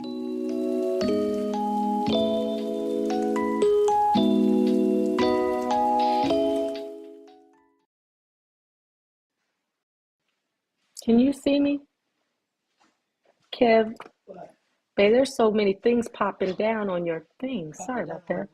Can you see me, Kev? Babe, there's so many things popping down on your thing. Sorry about that.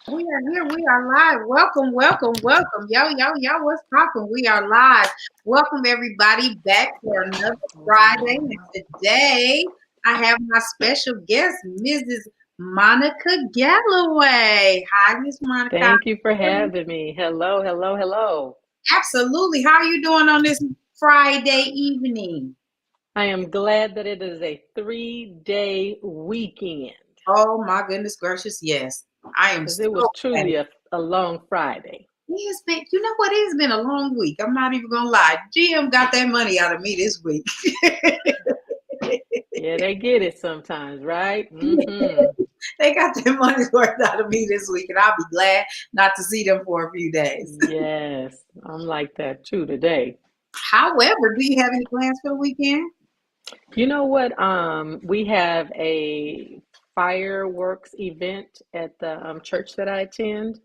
We are here. We are live. Welcome, welcome, welcome. Yo, yo, yo, what's poppin'? We are live. Welcome, everybody, back for another Friday. And today, I have my special guest, Mrs. Monica Galloway. Hi, Miss Monica. Thank you for having me. Hello, hello, hello. Absolutely. How are you doing on this Friday evening? I am glad that it is a 3-day weekend. Oh, my goodness gracious, yes. I am Because so it was glad. truly a long Friday. It has been, you know what? It has been a long week. I'm not even gonna lie. GM got that money out of me this week. Yeah, they get it sometimes, right? Mm-hmm. They got their money's worth out of me this week, and I'll be glad not to see them for a few days. Yes, I'm like that too today. However, do you have any plans for the weekend? You know what? We have a fireworks event at the church that I attend.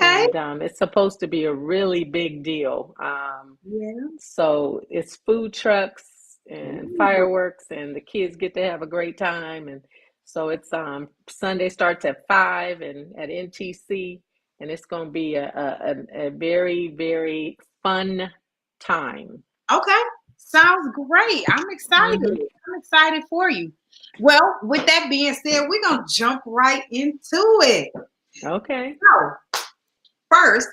Okay. And it's supposed to be a really big deal. Yeah. So it's food trucks and Ooh. fireworks, and the kids get to have a great time. And so it's Sunday starts at 5 and at NTC, and it's going to be a very, very fun time. Okay. Sounds great. I'm excited. Hmm. I'm excited for you. Well, with that being said, we're gonna jump right into it. Okay. So, first,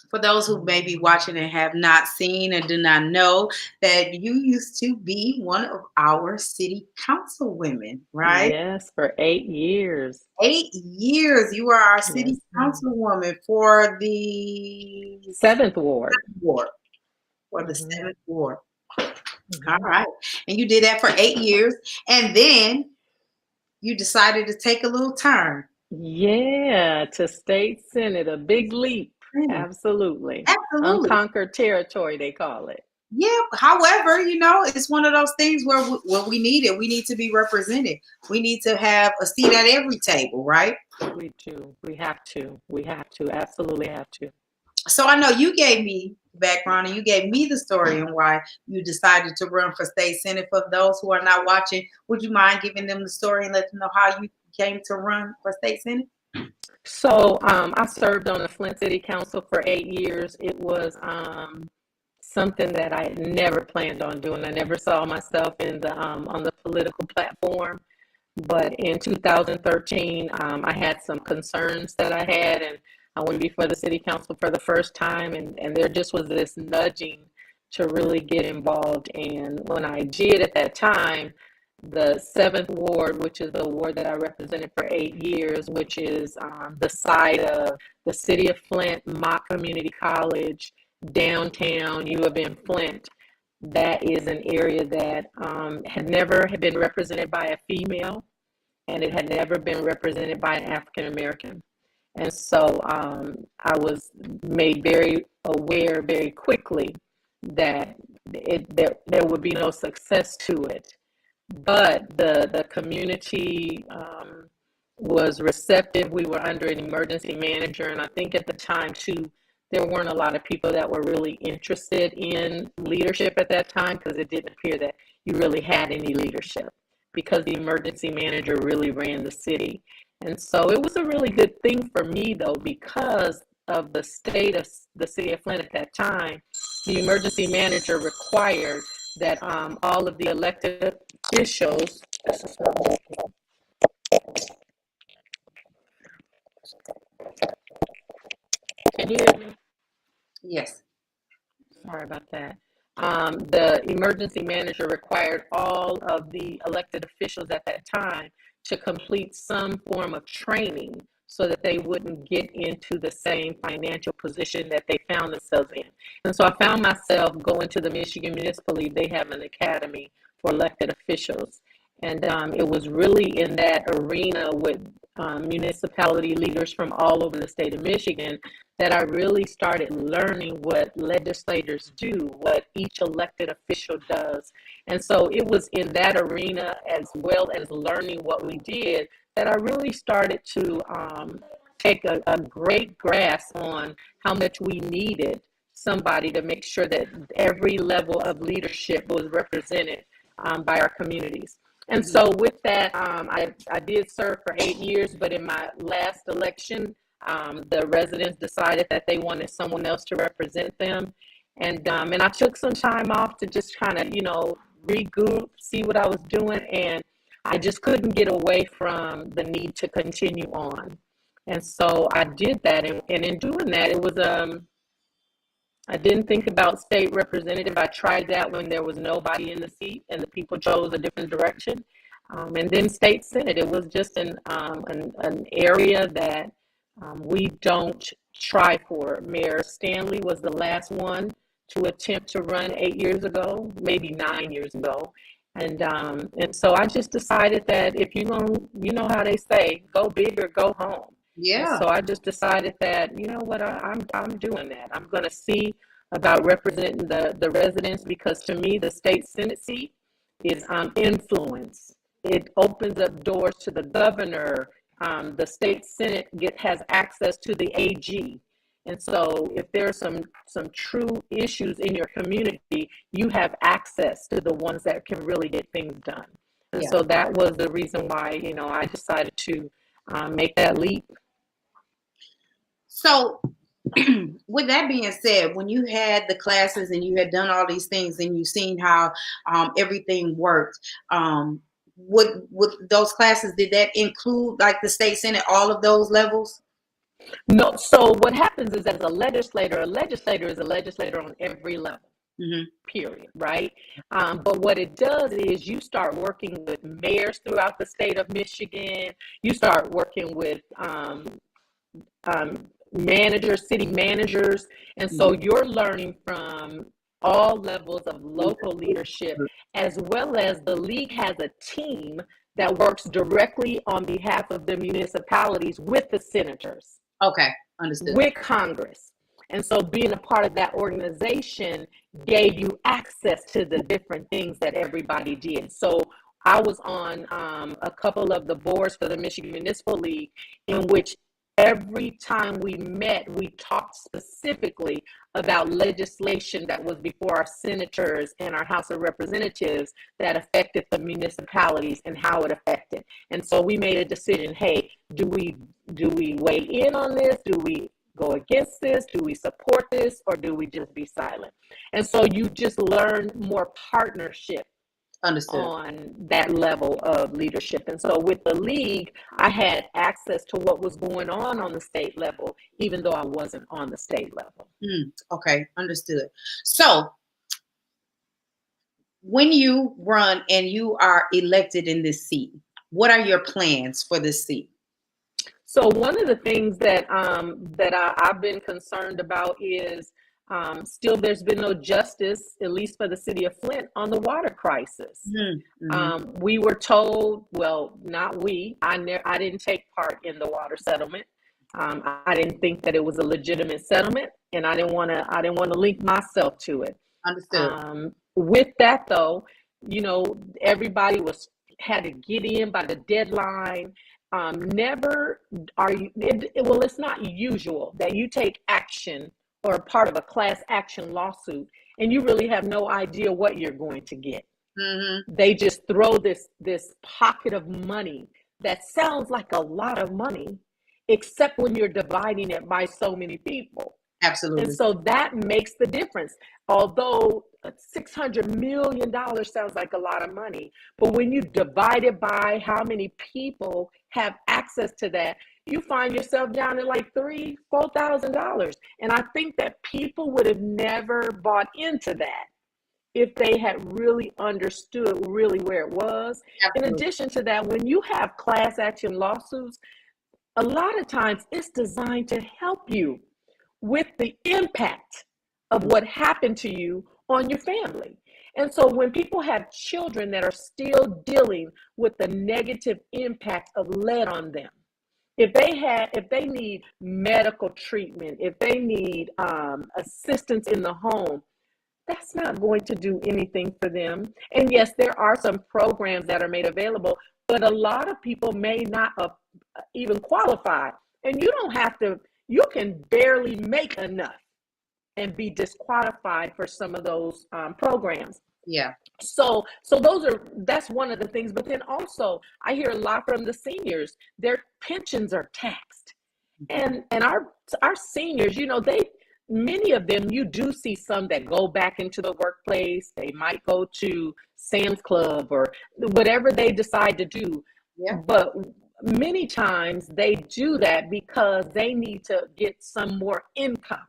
for those who may be watching and have not seen and do not know that you used to be one of our city council women, right? Yes, for 8 years. 8 years. You are our city Yes. councilwoman for the Seventh Ward. ward, for the Hmm. seventh ward. All Hmm. right. And you did that for 8 years. And then you decided to take a little turn. Yeah, to state senate, a big leap. Absolutely. Absolutely. Unconquered territory, they call it. Yeah. However, it's one of those things where we need it. We need to be represented. We need to have a seat at every table, right? We do. We have to. We have to. Absolutely have to. So I know you gave me background and you gave me the story and why you decided to run for state senate. For those who are not watching, would you mind giving them the story and let them know how you came to run for state senate? So I served on the Flint City Council for 8 years. It was something that I had never planned on doing. I never saw myself in the on the political platform. But in 2013, I had some concerns that I had, and I went before the city council for the first time, and there just was this nudging to really get involved. And when I did at that time, the seventh ward, which is the ward that I represented for 8 years, which is the site of the city of Flint, Mott Community College, downtown U of M Flint. That is an area that had been represented by a female, and it had never been represented by an African American. And so I was made very aware very quickly that there would be no success to it. But the community was receptive. We were under an emergency manager, and I think at the time too, there weren't a lot of people that were really interested in leadership at that time, because it didn't appear that you really had any leadership, because the emergency manager really ran the city. And so it was a really good thing for me, though, because of the state of the city of Flint at that time. The emergency manager required that all of the elected officials. Can you hear me? Yes. Sorry about that. The emergency manager required all of the elected officials at that time to complete some form of training so that they wouldn't get into the same financial position that they found themselves in. And so I found myself going to the Michigan Municipal League. They have an academy for elected officials. And it was really in that arena with municipality leaders from all over the state of Michigan that I really started learning what legislators do, what each elected official does. And so it was in that arena, as well as learning what we did, that I really started to take a great grasp on how much we needed somebody to make sure that every level of leadership was represented by our communities. And so with that, I did serve for 8 years, but in my last election, the residents decided that they wanted someone else to represent them. And I took some time off to just kind of, regroup, see what I was doing. And I just couldn't get away from the need to continue on. And so I did that. And in doing that, it was, I didn't think about state representative. I tried that when there was nobody in the seat and the people chose a different direction. And then state senate, it was just an area that we don't try for. Mayor Stanley was the last one to attempt to run 8 years ago, maybe 9 years ago. And so I just decided that if you're going, you know how they say, go big or go home. Yeah. And so I just decided that, you know what, I'm doing that. I'm going to see about representing the residents, because to me, the state senate seat is influence. It opens up doors to the governor. The state senate has access to the AG. And so if there are some true issues in your community, you have access to the ones that can really get things done. And so that was the reason why, I decided to make that leap. So with that being said, when you had the classes and you had done all these things and you've seen how everything worked, with those classes, did that include like the state senate, all of those levels? No. So what happens is, as a legislator is a legislator on every level. Mm-hmm. Period. Right. But what it does is you start working with mayors throughout the state of Michigan. You start working with managers, city managers. And so you're learning from all levels of local leadership, as well as the league has a team that works directly on behalf of the municipalities with the senators. Okay, understood. With Congress. And so being a part of that organization gave you access to the different things that everybody did. So I was on a couple of the boards for the Michigan Municipal League, in which every time we met, we talked specifically about legislation that was before our senators and our House of Representatives that affected the municipalities and how it affected. And so we made a decision, hey, do we weigh in on this? Do we go against this? Do we support this? Or do we just be silent? And so you just learn more partnership. Understood. On that level of leadership. And so with the league, I had access to what was going on the state level, even though I wasn't on the state level. Okay, understood. So when you run and you are elected in this seat, what are your plans for this seat? So one of the things that I've been concerned about is still there's been no justice, at least for the city of Flint, on the water crisis. Mm-hmm. We were told, well, not we, I didn't take part in the water settlement. I didn't think that it was a legitimate settlement, and I didn't want to link myself to it. Understood. With that though, everybody had to get in by the deadline. It's not usual that you take action or part of a class action lawsuit and you really have no idea what you're going to get. Mm-hmm. They just throw this pocket of money that sounds like a lot of money, except when you're dividing it by so many people. Absolutely. And so that makes the difference. Although $600 million sounds like a lot of money, but when you divide it by how many people have access to that, you find yourself down at like $3,000-$4,000. And I think that people would have never bought into that if they had really understood really where it was. Absolutely. In addition to that, when you have class action lawsuits, a lot of times it's designed to help you with the impact of what happened to you on your family. And so when people have children that are still dealing with the negative impact of lead on them, if they need medical treatment, if they need assistance in the home, that's not going to do anything for them. And yes, there are some programs that are made available, but a lot of people may not even qualify. And you don't have to, you can barely make enough and be disqualified for some of those programs. Yeah. So that's one of the things. But then also, I hear a lot from the seniors, their pensions are taxed. And our seniors, many of them, you do see some that go back into the workplace. They might go to Sam's Club or whatever they decide to do. Yeah. But many times they do that because they need to get some more income,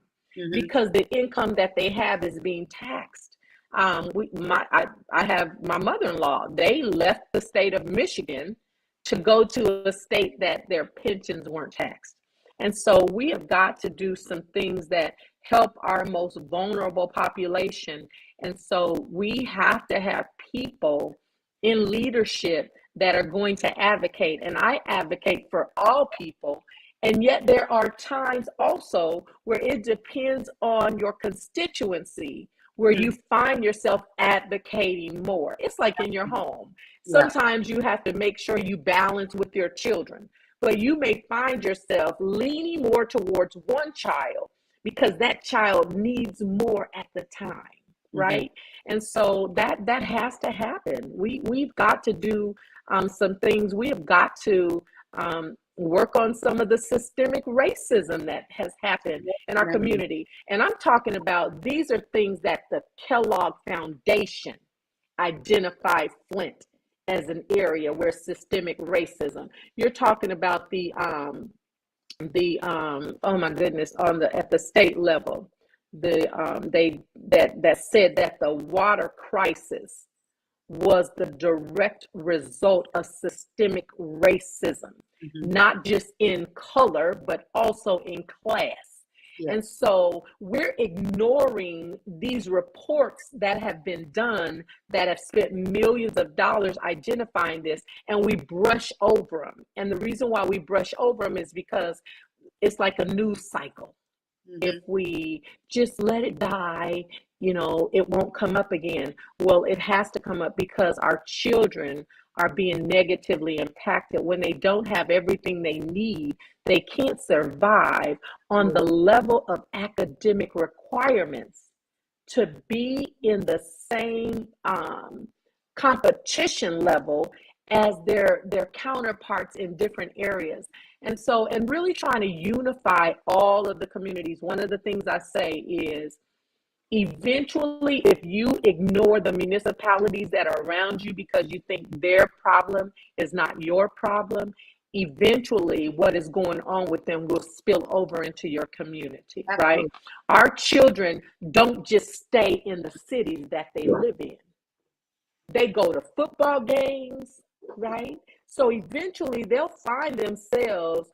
because the income that they have is being taxed. I have my mother-in-law. They left the state of Michigan to go to a state that their pensions weren't taxed. And so we have got to do some things that help our most vulnerable population. And so we have to have people in leadership that are going to advocate. And I advocate for all people. And yet there are times also where it depends on your constituency, where you find yourself advocating more. It's like in your home. Sometimes you have to make sure you balance with your children, but you may find yourself leaning more towards one child because that child needs more at the time, right? And so that has to happen. We've got to do some things. We have got to work on some of the systemic racism that has happened in our community. And I'm talking about, these are things that the Kellogg Foundation identified Flint as an area where systemic racism. You're talking about the oh my goodness, at the state level, that said that the water crisis was the direct result of systemic racism, not just in color, but also in class. And so we're ignoring these reports that have been done, that have spent millions of dollars identifying this, and we brush over them. And the reason why we brush over them is because it's like a news cycle. If we just let it die, it won't come up again. Well, it has to come up because our children are being negatively impacted. When they don't have everything they need, they can't survive on the level of academic requirements to be in the same competition level as their counterparts in different areas. And really trying to unify all of the communities. One of the things I say is, eventually, if you ignore the municipalities that are around you because you think their problem is not your problem, eventually what is going on with them will spill over into your community, right? Our children don't just stay in the cities that they live in. They go to football games, right? So eventually they'll find themselves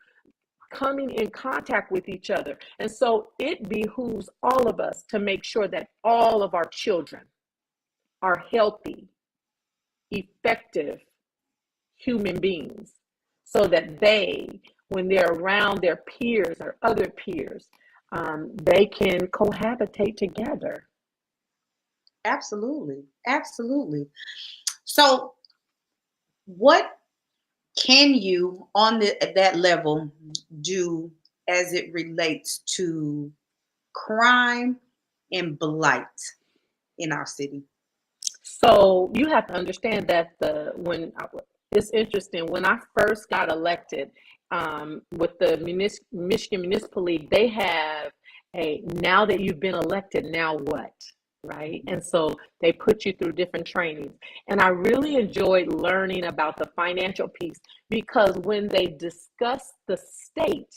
coming in contact with each other. And so it behooves all of us to make sure that all of our children are healthy, effective human beings, so that they, when they're around their peers or other peers, they can cohabitate together. Absolutely. Absolutely. So what can you, on that level, do as it relates to crime and blight in our city? So you have to understand that it's interesting, when I first got elected with the Michigan Municipal League, they have now that you've been elected, now what? Right? And so they put you through different trainings. And I really enjoyed learning about the financial piece, because when they discussed the state,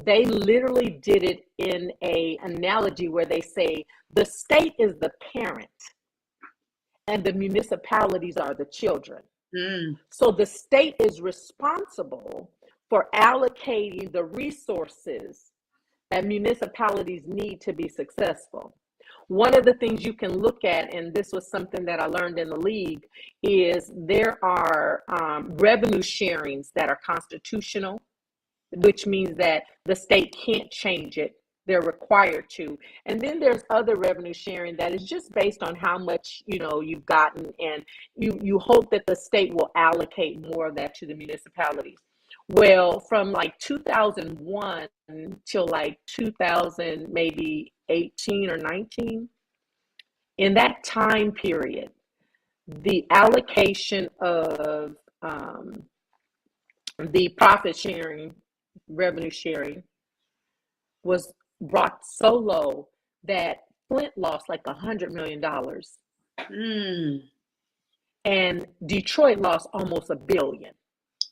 they literally did it in an analogy where they say the state is the parent and the municipalities are the children. So the state is responsible for allocating the resources that municipalities need to be successful. One of the things you can look at, and this was something that I learned in the league, is there are revenue sharings that are constitutional, which means that the state can't change it. They're required to. And then there's other revenue sharing that is just based on how much, you've gotten, and you hope that the state will allocate more of that to the municipalities. Well, from like 2001 till like 2000, maybe 18 or 19, in that time period, the allocation of the profit sharing, revenue sharing, was brought so low that Flint lost like $100 million. And Detroit lost almost $1 billion.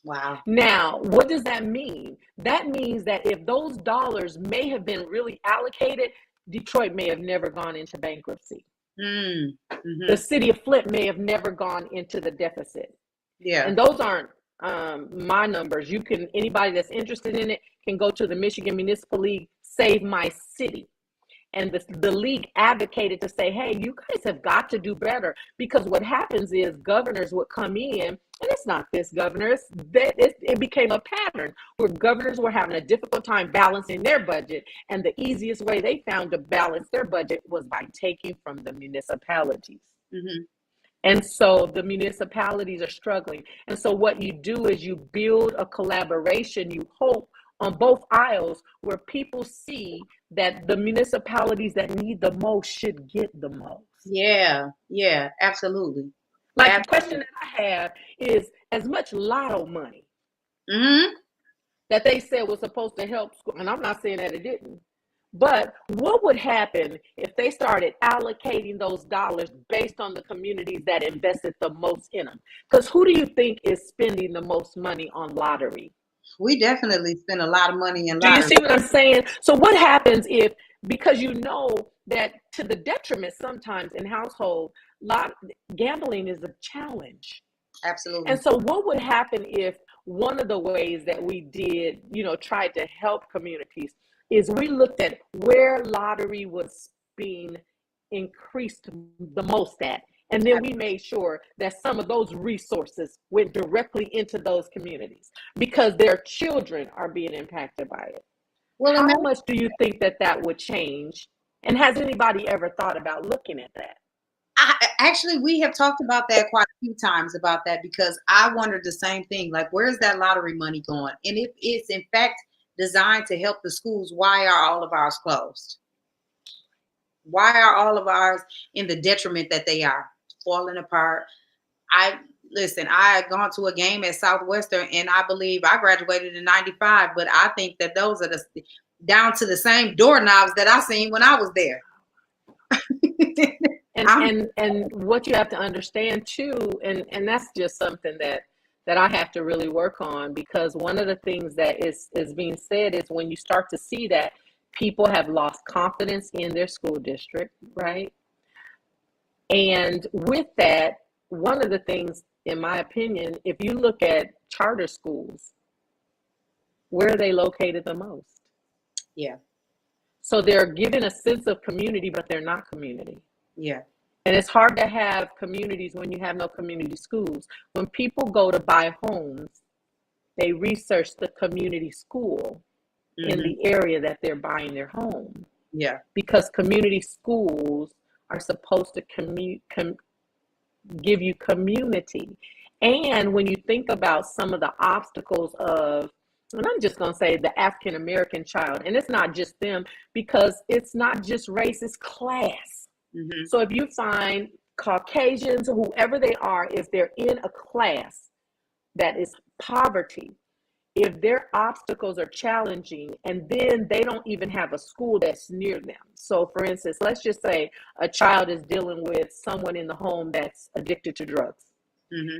Wow. Now, what does that mean? That means that if those dollars may have been really allocated, Detroit may have never gone into bankruptcy. The city of Flint may have never gone into the deficit. Yeah. And those aren't my numbers. Anybody that's interested in it can go to the Michigan Municipal League, Save My City. And the league advocated to say, hey, you guys have got to do better, because what happens is governors would come in, and it's not this governor, it became a pattern where governors were having a difficult time balancing their budget. And the easiest way they found to balance their budget was by taking from the municipalities. And so the municipalities are struggling. And so what you do is you build a collaboration, you hope, on both aisles, where people see that the municipalities that need the most should get the most. Yeah, absolutely. Like, the question that I have is, as much lotto money that they said was supposed to help school, and I'm not saying that it didn't, but what would happen if they started allocating those dollars based on the communities that invested the most in them? Because who do you think is spending the most money on lottery? We definitely spend a lot of money in lottery. Do you see what I'm saying? So what happens if, because that to the detriment sometimes in household, gambling is a challenge. Absolutely. And so what would happen if one of the ways that we did, tried to help communities, is we looked at where lottery was being increased the most at. And then we made sure that some of those resources went directly into those communities, because their children are being impacted by it. Well, how much do you think that would change? And has anybody ever thought about looking at that? Actually, we have talked about that quite a few times, about that, because I wondered the same thing. Like, where's that lottery money going? And if it's in fact designed to help the schools, why are all of ours closed? Why are all of ours in the detriment that they are? Falling apart. I had gone to a game at Southwestern, and I believe I graduated in 95, but I think that those are down to the same doorknobs that I seen when I was there. and what you have to understand too, and that's just something that I have to really work on, because one of the things that is being said is, when you start to see that people have lost confidence in their school district, right? And with that, one of the things, in my opinion, if you look at charter schools, where are they located the most? Yeah. So they're given a sense of community, but they're not community. Yeah. And it's hard to have communities when you have no community schools. When people go to buy homes, they research the community school in the area that they're buying their home. Yeah. Because community schools are supposed to give you community. And when you think about some of the obstacles of, and I'm just going to say, the African American child, and it's not just them, because it's not just race, it's class. So if you find Caucasians, whoever they are, if they're in a class that is poverty, if their obstacles are challenging, and then they don't even have a school that's near them. So for instance, let's just say a child is dealing with someone in the home that's addicted to drugs.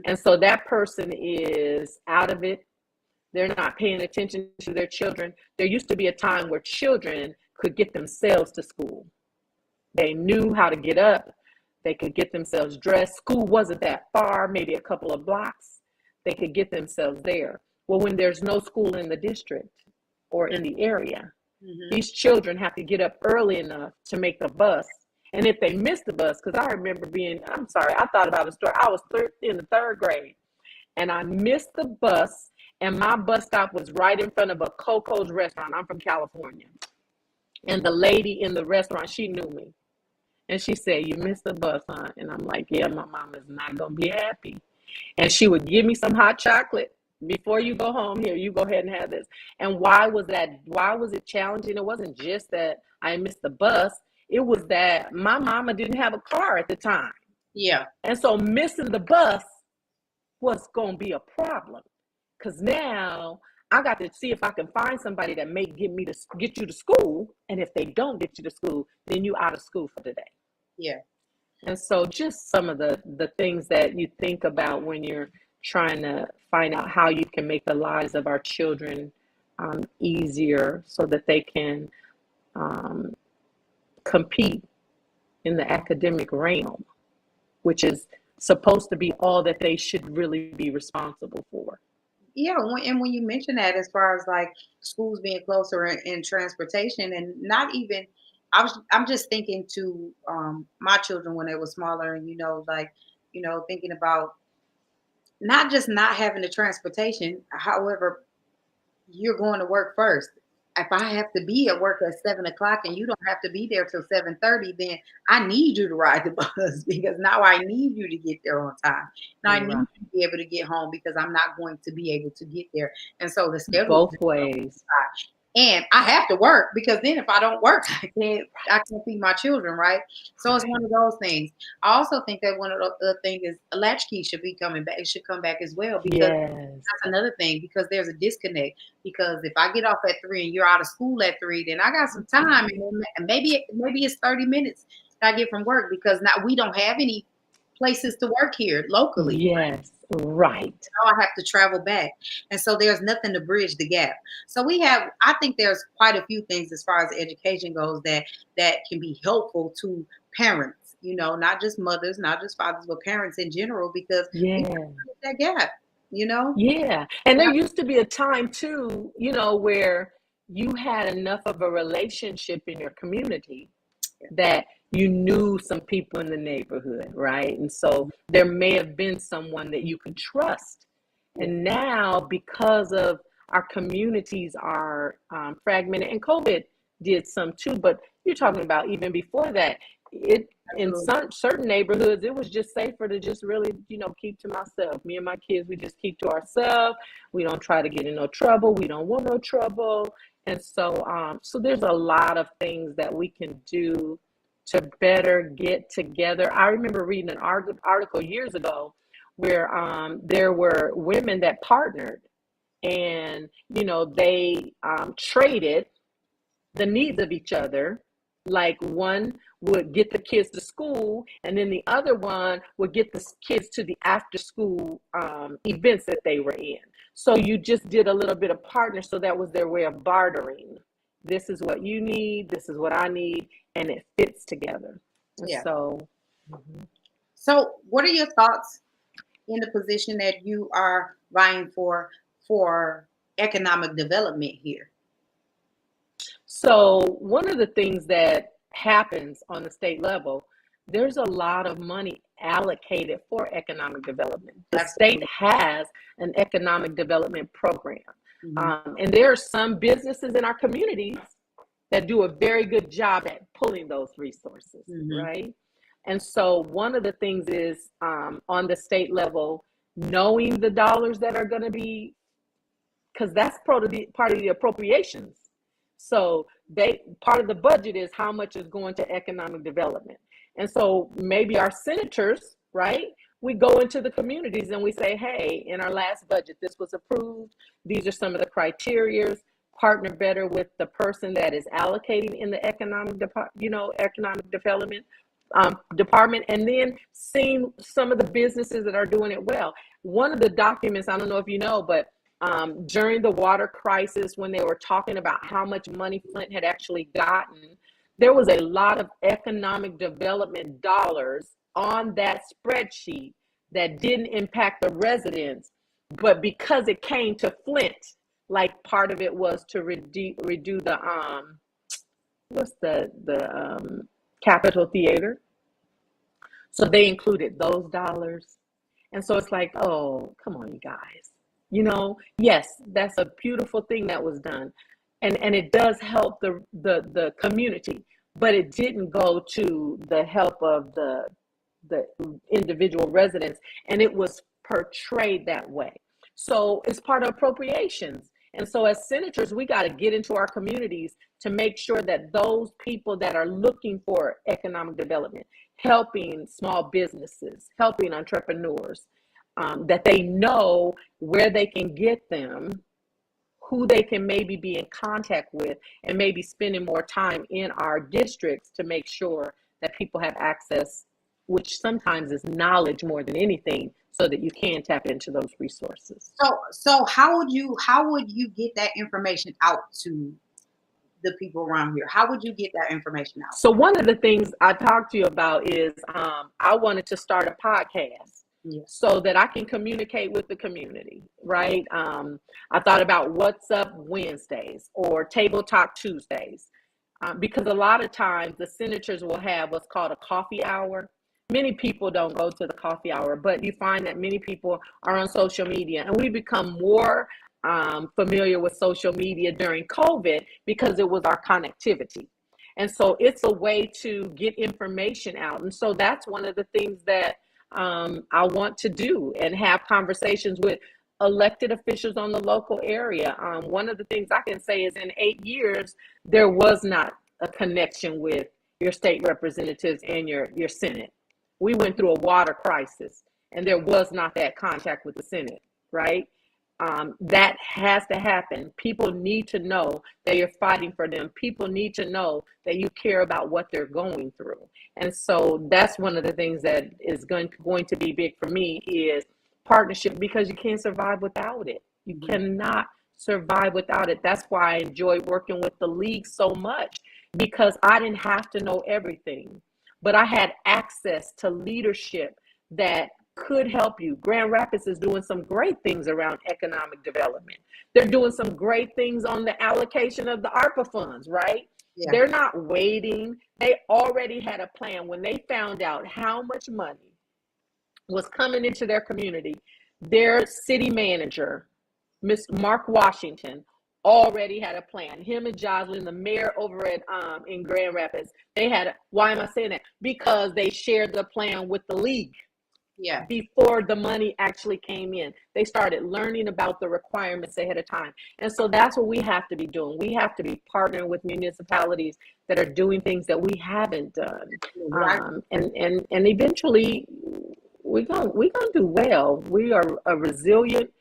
And so that person is out of it. They're not paying attention to their children. There used to be a time where children could get themselves to school. They knew how to get up. They could get themselves dressed. School wasn't that far, maybe a couple of blocks. They could get themselves there. Well, when there's no school in the district or in the area, these children have to get up early enough to make the bus. And if they miss the bus, because I remember I thought about a story. I was in the third grade, and I missed the bus, And my bus stop was right in front of a Coco's restaurant. I'm from California. And the lady in the restaurant, she knew me. And she said, "You missed the bus, huh?" And I'm like, "Yeah, my mom is not going to be happy." And she would give me some hot chocolate. "Before you go home, here, you go ahead and have this." And why was that? Why was it challenging? It wasn't just that I missed the bus. It was that my mama didn't have a car at the time. Yeah. And so missing the bus was going to be a problem. Because now I got to see if I can find somebody that may get you to school. And if they don't get you to school, then you out of school for the day. Yeah. And so just some of the things that you think about when you're trying to find out how you can make the lives of our children easier so that they can compete in the academic realm, which is supposed to be all that they should really be responsible for. Yeah, and when you mention that, as far as like schools being closer in transportation, and not even, I'm just thinking to my children when they were smaller, and like thinking about not just not having the transportation. However, you're going to work first. If I have to be at work at 7 o'clock and you don't have to be there till 7:30, then I need you to ride the bus because now I need you to get there on time. Now I need Right. you to be able to get home because I'm not going to be able to get there. And so the schedule Both ways. and I have to work because then if I don't work, I can't feed my children, right? So it's one of those things. I also think that one of the things is a latchkey should be coming back. It should come back as well because Yes. that's another thing because there's a disconnect. Because if I get off at 3 and you're out of school at 3, then I got some time, and maybe it's 30 minutes that I get from work because now we don't have any places to work here locally. Yes. Right. Now I have to travel back. And so there's nothing to bridge the gap. So I think there's quite a few things as far as education goes that can be helpful to parents, not just mothers, not just fathers, but parents in general, because we Yeah. have to bridge that gap, Yeah. And there used to be a time too, where you had enough of a relationship in your community that you knew some people in the neighborhood, right? And so there may have been someone that you could trust. And now, because of our communities are fragmented, and COVID did some too, but you're talking about even before that, in certain neighborhoods, it was just safer to just really, keep to myself. Me and my kids, we just keep to ourselves. We don't try to get in no trouble. We don't want no trouble. And so there's a lot of things that we can do to better get together. I remember reading an article years ago where there were women that partnered and, they traded the needs of each other. Like one would get the kids to school and then the other one would get the kids to the after school events that they were in. So you just did a little bit of partner. So that was their way of bartering. This is what you need. This is what I need. And it fits together. Yeah. So what are your thoughts in the position that you are vying for economic development here? So one of the things that happens on the state level, there's a lot of money allocated for economic development. The state has an economic development program. And there are some businesses in our communities that do a very good job at pulling those resources, right? And so one of the things is on the state level, knowing the dollars that are going to be, because that's part of the appropriations. So part of the budget is how much is going to economic development. And so maybe our senators, right? We go into the communities and we say, hey, in our last budget, this was approved. These are some of the criteria. Partner better with the person that is allocating in the economic development department, and then seeing some of the businesses that are doing it well. One of the documents, I don't know if you know, but during the water crisis, when they were talking about how much money Flint had actually gotten, there was a lot of economic development dollars on that spreadsheet that didn't impact the residents, but because it came to Flint, like part of it was to redo the Capitol Theater. So they included those dollars. And so it's like, oh, come on, you guys. Yes, that's a beautiful thing that was done. And it does help the community, but it didn't go to the help of the individual residents, and it was portrayed that way. So it's part of appropriations. And so as senators, we got to get into our communities to make sure that those people that are looking for economic development, helping small businesses, helping entrepreneurs, that they know where they can get them, who they can maybe be in contact with, and maybe spending more time in our districts to make sure that people have access, which sometimes is knowledge more than anything, so that you can tap into those resources. So how would you get that information out to the people around here? How would you get that information out? So one of the things I talked to you about is I wanted to start a podcast. Yeah. So that I can communicate with the community, right? I thought about What's Up Wednesdays or Table Talk Tuesdays, because a lot of times the senators will have what's called a coffee hour. Many people don't go to the coffee hour, but you find that many people are on social media, and we become more familiar with social media during COVID because it was our connectivity. And so it's a way to get information out. And so that's one of the things that I want to do, and have conversations with elected officials on the local area. One of the things I can say is in 8 years, there was not a connection with your state representatives and your Senate. We went through a water crisis, and there was not that contact with the Senate, right? That has to happen. People need to know that you're fighting for them. People need to know that you care about what they're going through. And so that's one of the things that is going to be big for me is partnership, because you can't survive without it. You cannot survive without it. That's why I enjoyed working with the league so much, because I didn't have to know everything, but I had access to leadership that could help you. Grand Rapids is doing some great things around economic development. They're doing some great things on the allocation of the ARPA funds, right? Yeah. They're not waiting. They already had a plan. When they found out how much money was coming into their community, their city manager, Miss Mark Washington, already had a plan. Him and Jocelyn, the mayor over at in Grand Rapids, they had. Why am I saying that? Because they shared the plan with the league. Yeah. Before the money actually came in, they started learning about the requirements ahead of time. And so that's what we have to be doing. We have to be partnering with municipalities that are doing things that we haven't done. Right. And eventually we're gonna do well. We are a resilient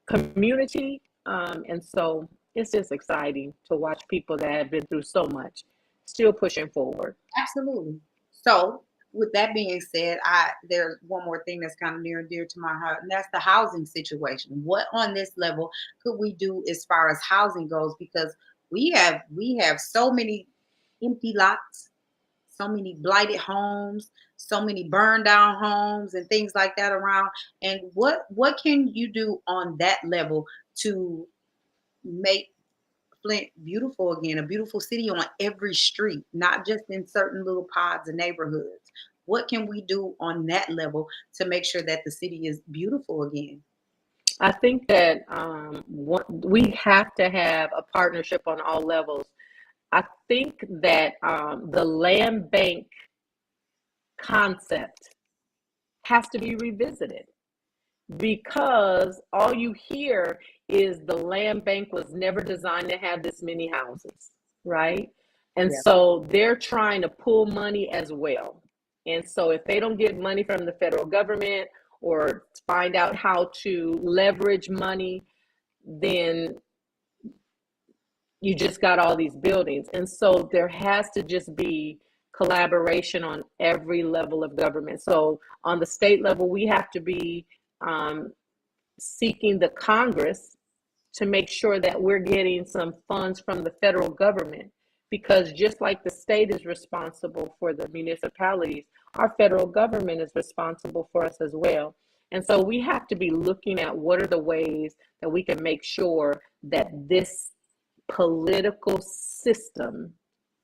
community. And so it's just exciting to watch people that have been through so much still pushing forward. Absolutely. So with that being said, there's one more thing that's kind of near and dear to my heart, and that's the housing situation. What on this level could we do as far as housing goes? Because we have so many empty lots, so many blighted homes, so many burned down homes and things like that around. And what can you do on that level to make Flint beautiful again, a beautiful city on every street, not just in certain little pods and neighborhoods? What can we do on that level to make sure that the city is beautiful again? I think that we have to have a partnership on all levels. I think that the land bank concept has to be revisited, because all you hear is the land bank was never designed to have this many houses, right? And so they're trying to pull money as well. And so if they don't get money from the federal government or find out how to leverage money, then you just got all these buildings. And so there has to just be collaboration on every level of government. So on the state level, we have to be seeking the Congress to make sure that we're getting some funds from the federal government, because just like the state is responsible for the municipalities, our federal government is responsible for us as well. And so we have to be looking at what are the ways that we can make sure that this political system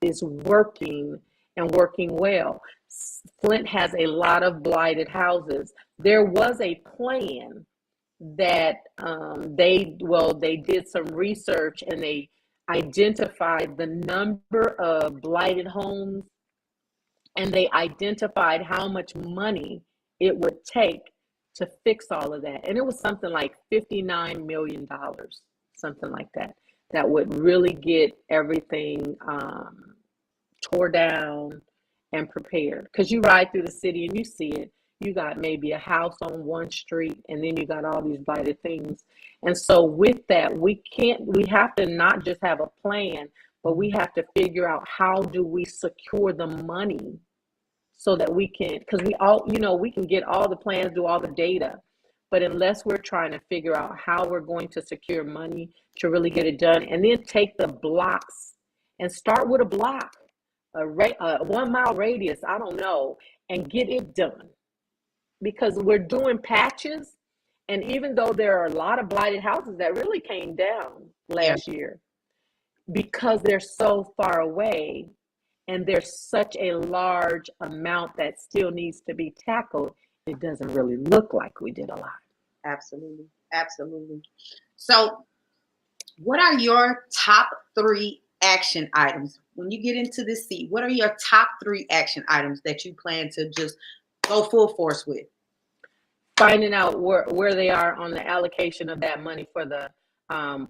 is working and working well. Flint has a lot of blighted houses. There was a plan that they did some research and they identified the number of blighted homes, and they identified how much money it would take to fix all of that. And it was something like $59 million, something like that, that would really get everything tore down and prepared. Because you ride through the city and you see it. You got maybe a house on one street, and then you got all these blighted things. And so with that, we have to not just have a plan, but we have to figure out how do we secure the money so that we can, because we can get all the plans, do all the data, but unless we're trying to figure out how we're going to secure money to really get it done, and then take the blocks and start with a block, a 1 mile radius, I don't know, and get it done. Because we're doing patches, and even though there are a lot of blighted houses that really came down last year, because they're so far away, and there's such a large amount that still needs to be tackled, it doesn't really look like we did a lot. Absolutely. Absolutely. So what are your top 3 action items? When you get into this seat, what are your top 3 action items that you plan to just go full force with? Finding out where they are on the allocation of that money for the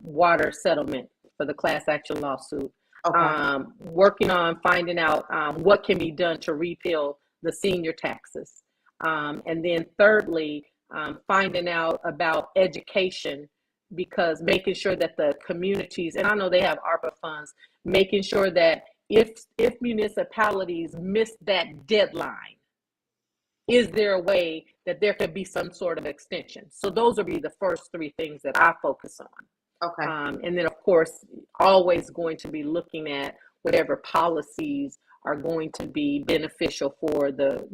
water settlement for the class action lawsuit. Okay. Working on finding out what can be done to repeal the senior taxes. And then thirdly, finding out about education, because making sure that the communities, and I know they have ARPA funds, making sure that if municipalities miss that deadline, is there a way that there could be some sort of extension? So those will be the first 3 things that I focus on. Okay. And then, of course, always going to be looking at whatever policies are going to be beneficial for the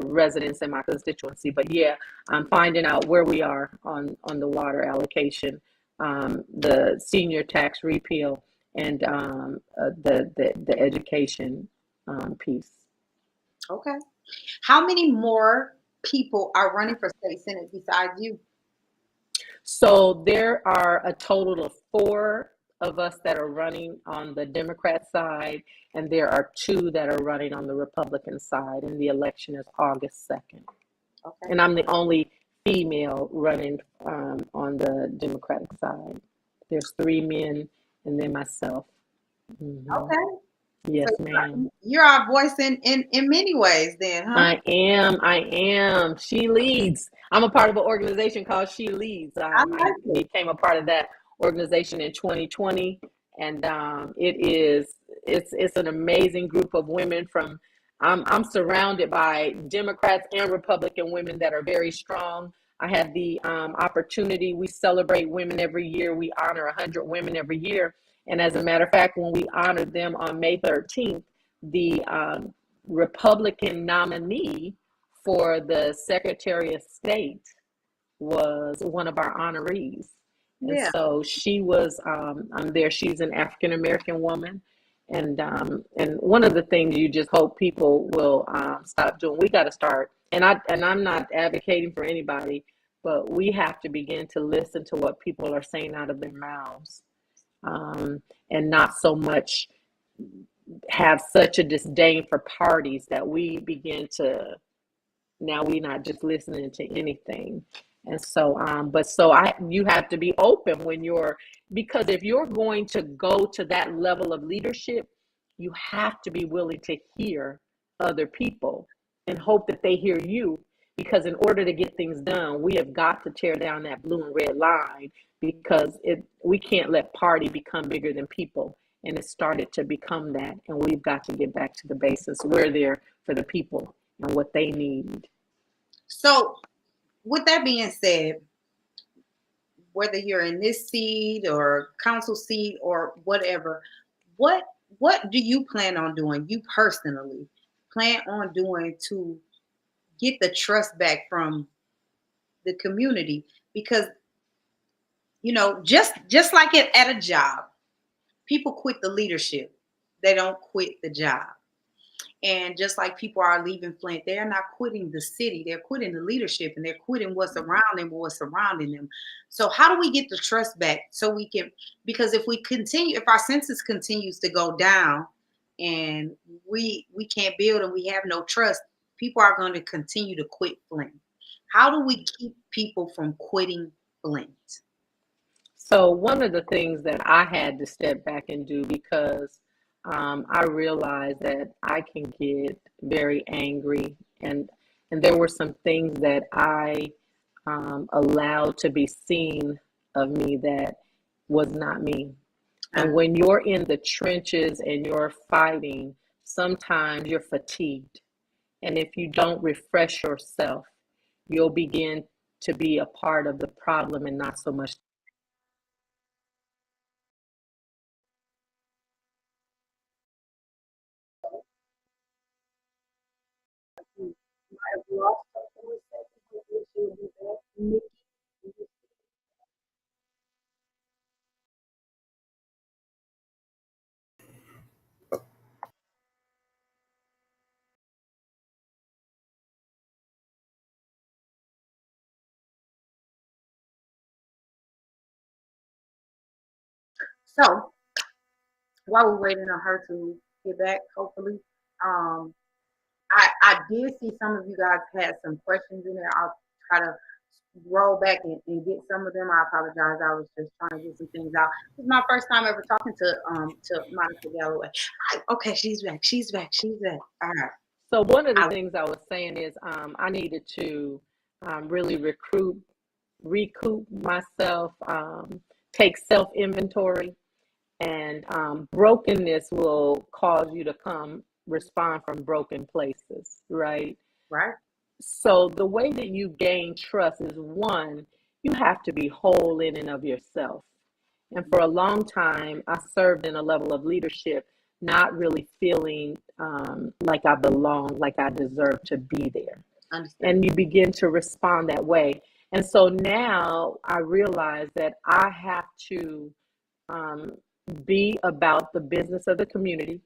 residents in my constituency. But yeah, I'm finding out where we are on the water allocation, the senior tax repeal, and the education piece. Okay. How many more people are running for state senate besides you? So there are a total of 4 of us that are running on the Democrat side, and there are 2 that are running on the Republican side, and the election is August 2nd. Okay. And I'm the only female running on the Democratic side. There's 3 men and then myself. Mm-hmm. Okay. Yes, so ma'am. You're our voice in many ways then, huh? I am. She Leads. I'm a part of an organization called She Leads. I became a part of that organization in 2020. And it's an amazing group of women from, I'm surrounded by Democrats and Republican women that are very strong. I had the opportunity, we celebrate women every year. We honor 100 women every year. And as a matter of fact, when we honored them on May 13th, the Republican nominee for the Secretary of State was one of our honorees. And so she was there. She's an African American woman. And one of the things you just hope people will stop doing, we got to start. And I'm not advocating for anybody, but we have to begin to listen to what people are saying out of their mouths. And not so much have such a disdain for parties that we begin to, now we're not just listening to anything. And so, you have to be open because if you're going to go to that level of leadership, you have to be willing to hear other people and hope that they hear you. Because in order to get things done, we have got to tear down that blue and red line, because we can't let party become bigger than people. And it started to become that. And we've got to get back to the basics. We're there for the people and what they need. So with that being said, whether you're in this seat or council seat or whatever, what do you plan on doing, you personally plan on doing to get the trust back from the community? Because, just like it at a job, people quit the leadership. They don't quit the job. And just like people are leaving Flint, they're not quitting the city. They're quitting the leadership and they're quitting what's around them or what's surrounding them. So how do we get the trust back so we can, because if we continue, if our census continues to go down and we can't build and we have no trust, people are going to continue to quit Flint. How do we keep people from quitting Flint? So one of the things that I had to step back and do because I realized that I can get very angry, and there were some things that I allowed to be seen of me that was not me. And when you're in the trenches and you're fighting, sometimes you're fatigued. And if you don't refresh yourself, you'll begin to be a part of the problem and not so much. I've lost something with that, but we should be back. Nikki. So while we're waiting on her to get back, hopefully, um, I did see some of you guys had some questions in there. I'll try to roll back and get some of them. I apologize. I was just trying to get some things out. It's my first time ever talking to Monica Galloway. Okay, she's back. She's back. She's back. All right. So one of the I, things I was saying is I needed to really recoup myself, take self inventory, and brokenness will cause you to come respond from broken places, right? right. So the way that you gain trust is one, you have to be whole in and of yourself. And for a long time, I served in a level of leadership, not really feeling like I belong, like I deserve to be there. Understand. And you begin to respond that way. And so now I realize that I have to um, be about the business of the community.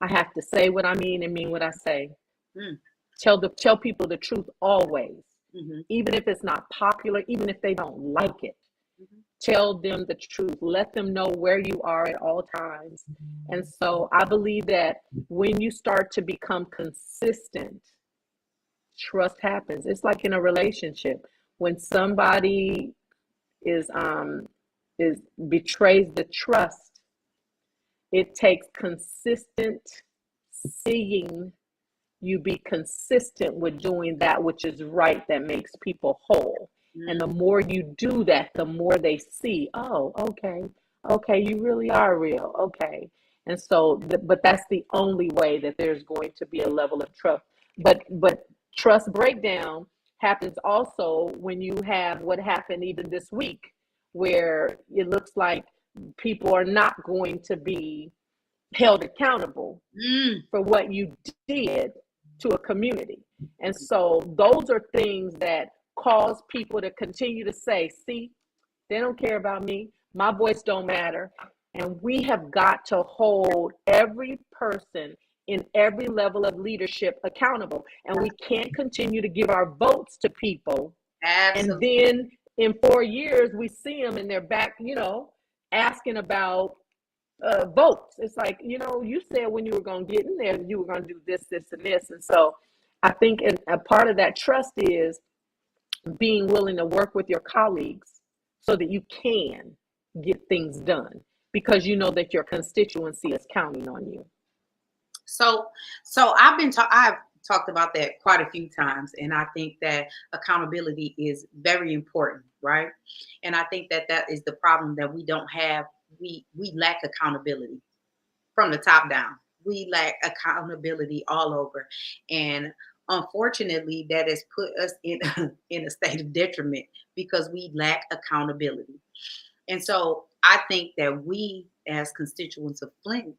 I have to say what I mean and mean what I say. Mm, Tell people the truth always, hmm even if it's not popular, even if they don't like it. hmm Tell them the truth. Let them know where you are at all times. And so I believe that when you start to become consistent, trust happens. It's like in a relationship. When somebody is is betrays the trust, it takes consistent seeing you be consistent with doing that which is right that makes people whole. And the more you do that, the more they see, oh, okay, okay, you really are real. Okay. And so, but that's the only way that there's going to be a level of trust. But trust breakdown happens also when you have what happened even this week, where it looks like people are not going to be held accountable mm. for what you did to a community. And so those are things that cause people to continue to say, see, they don't care about me. My voice don't matter. And we have got to hold every person in every level of leadership accountable. And we can't continue to give our votes to people. And Absolutely. then in 4 years, we see them and they're back, asking about votes. It's like, you said when you were going to get in there, you were going to do this, this, and this. And so I think a part of that trust is being willing to work with your colleagues so that you can get things done because you know that your constituency is counting on you. So, I've talked about that quite a few times, and I think that accountability is very important, right? And I think that that is the problem that we don't have. We lack accountability from the top down. We lack accountability all over, and unfortunately, that has put us in in a state of detriment because we lack accountability. And so I think that we, as constituents of Flint,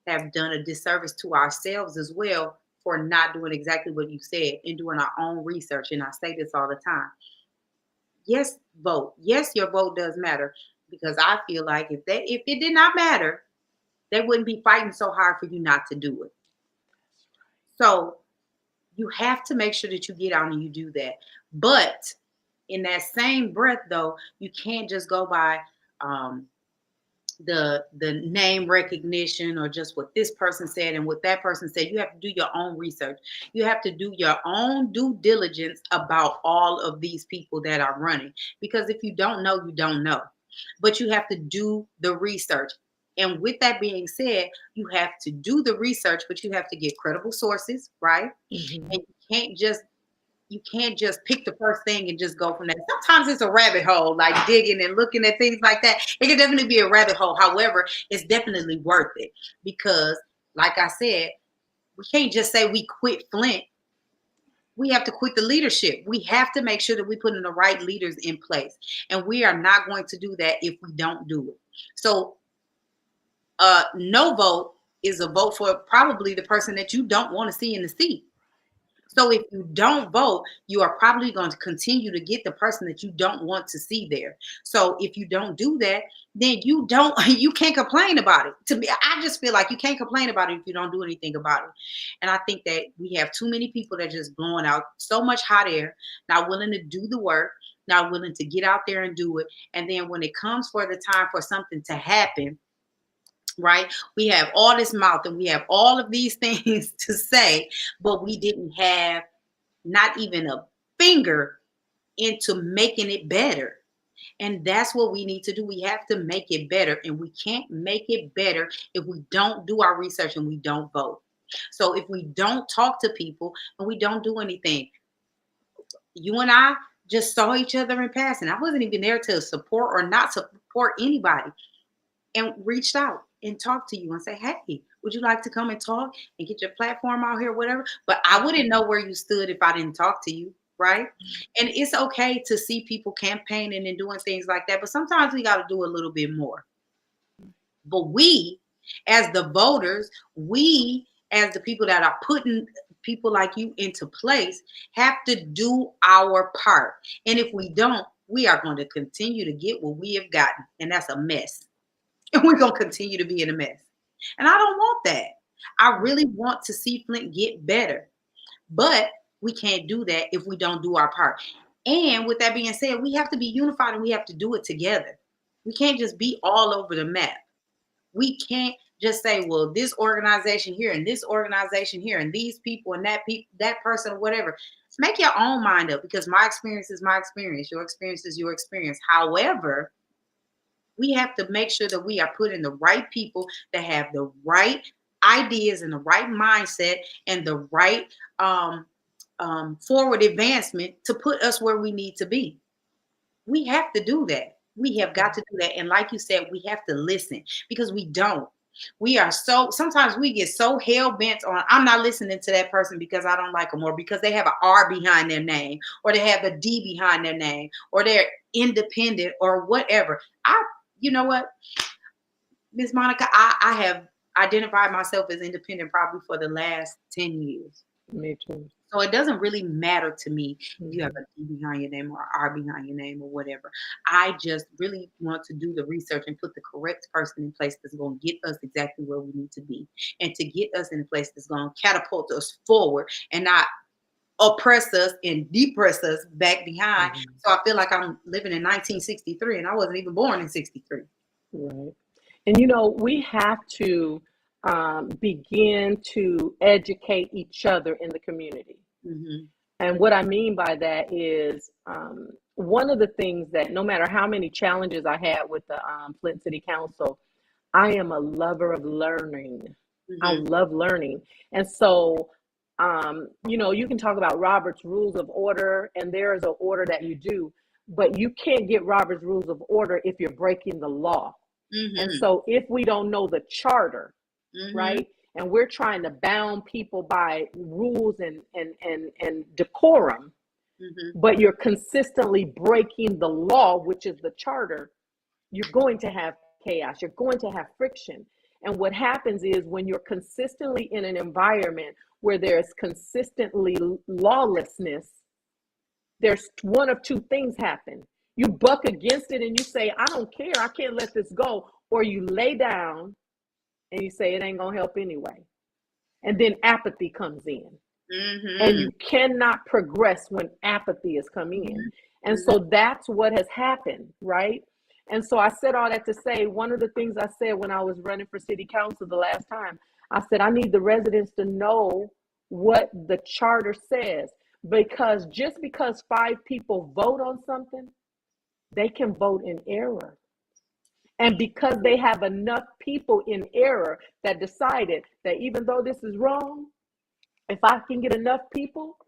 have done a disservice to ourselves as well for not doing exactly what you said and doing our own research. And I say this all the time. Yes, vote. Yes, your vote does matter because I feel like if it did not matter, they wouldn't be fighting so hard for you not to do it. So you have to make sure that you get out and you do that. But in that same breath, though, you can't just go by the name recognition or just what this person said and what that person said. You have to do your own research. You have to do your own due diligence about all of these people that are running. Because if you don't know, you don't know. But you have to do the research. And with that being said, you have to do the research, but you have to get credible sources, right? Mm-hmm. And you can't just pick the first thing and just go from there. Sometimes it's a rabbit hole, like digging and looking at things like that. It can definitely be a rabbit hole. However, it's definitely worth it because, like I said, we can't just say we quit Flint. We have to quit the leadership. We have to make sure that we put in the right leaders in place. And we are not going to do that if we don't do it. So no vote is a vote for probably the person that you don't want to see in the seat. So if you don't vote, you are probably going to continue to get the person that you don't want to see there. So if you don't do that, then you can't complain about it. To me, I just feel like you can't complain about it if you don't do anything about it. And I think that we have too many people that are just blowing out so much hot air, not willing to do the work, not willing to get out there and do it. And then when it comes for the time for something to happen, right? We have all this mouth and we have all of these things to say, but we didn't have not even a finger into making it better. And that's what we need to do. We have to make it better. And we can't make it better if we don't do our research and we don't vote. So if we don't talk to people and we don't do anything, you and I just saw each other in passing. I wasn't even there to support or not support anybody, and reached out and talked to you and say, hey, would you like to come and talk and get your platform out here, whatever? But I wouldn't know where you stood if I didn't talk to you, right? And it's okay to see people campaigning and doing things like that, but sometimes we got to do a little bit more. But we, as the voters, we, as the people that are putting people like you into place, have to do our part. And if we don't, we are going to continue to get what we have gotten, and that's a mess. And we're going to continue to be in a mess. And I don't want that. I really want to see Flint get better. But we can't do that if we don't do our part. And with that being said, we have to be unified and we have to do it together. We can't just be all over the map. We can't just say, well, this organization here and this organization here and these people and that person or whatever. Make your own mind up, because my experience is my experience. Your experience is your experience. However, we have to make sure that we are putting the right people that have the right ideas and the right mindset and the right forward advancement to put us where we need to be. We have to do that. We have got to do that. And like you said, we have to listen, because we don't. Sometimes we get so hell bent on, I'm not listening to that person because I don't like them, or because they have an R behind their name, or they have a D behind their name, or they're independent or whatever. You know what, Ms. Monica, I have identified myself as independent probably for the last 10 years. Me too. So it doesn't really matter to me if you have a D behind your name or an R behind your name or whatever. I just really want to do the research and put the correct person in place that's going to get us exactly where we need to be, and to get us in a place that's going to catapult us forward and not oppress us and depress us back behind. Mm-hmm. So I feel like I'm living in 1963 and I wasn't even born in 63. Right. And we have to begin to educate each other in the community. Mm-hmm. And what I mean by that is one of the things that, no matter how many challenges I had with the Flint City Council, I am a lover of learning. Mm-hmm. I love learning. And so you can talk about Robert's Rules of Order, and there is an order that you do, but you can't get Robert's Rules of Order if you're breaking the law. Mm-hmm. And so if we don't know the charter, mm-hmm. right, and we're trying to bound people by rules and decorum, mm-hmm. but you're consistently breaking the law, which is the charter, you're going to have chaos. You're going to have friction. And what happens is, when you're consistently in an environment where there's consistently lawlessness, there's one of two things happen. You buck against it and you say, I don't care, I can't let this go. Or you lay down and you say, it ain't gonna help anyway. and then apathy comes in. Mm-hmm. And you cannot progress when apathy is coming in. And so that's what has happened, right? And so I said all that to say, one of the things I said when I was running for city council the last time, I said, I need the residents to know what the charter says, because just because 5 people vote on something, they can vote in error. And because they have enough people in error that decided that even though this is wrong, if I can get enough people,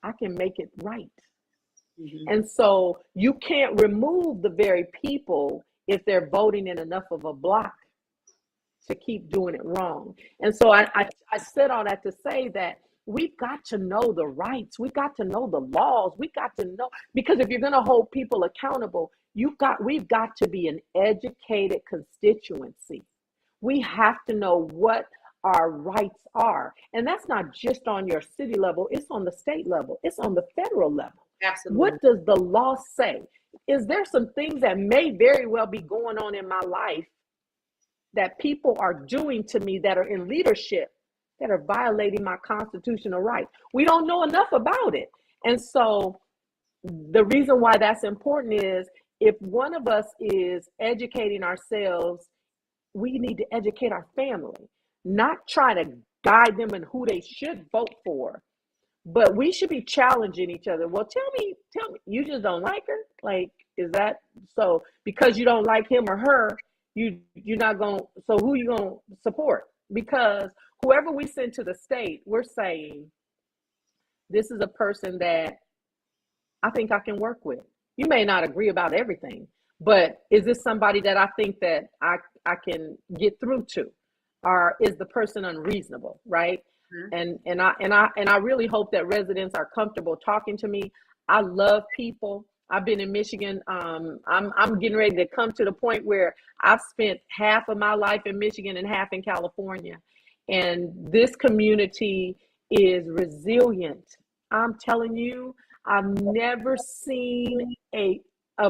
I can make it right. And so you can't remove the very people if they're voting in enough of a block to keep doing it wrong. And so I said all that to say that we've got to know the rights. We've got to know the laws. We've got to know, because if you're going to hold people accountable, we've got to be an educated constituency. We have to know what our rights are. And that's not just on your city level, it's on the state level, it's on the federal level. Absolutely. What does the law say? Is there some things that may very well be going on in my life that people are doing to me that are in leadership that are violating my constitutional rights? We don't know enough about it. And so the reason why that's important is if one of us is educating ourselves, we need to educate our family, not try to guide them in who they should vote for, but we should be challenging each other. Well, tell me, you just don't like her? Like, is that so? Because you don't like him or her, you're not going, so who you going to support? Because whoever we send to the state, we're saying, this is a person that I think I can work with. You may not agree about everything, but is this somebody that I think that I can get through to? Or is the person unreasonable, right? And I really hope that residents are comfortable talking to me. I love people. I've been in Michigan. I'm getting ready to come to the point where I've spent half of my life in Michigan and half in California. And this community is resilient. I'm telling you, I've never seen a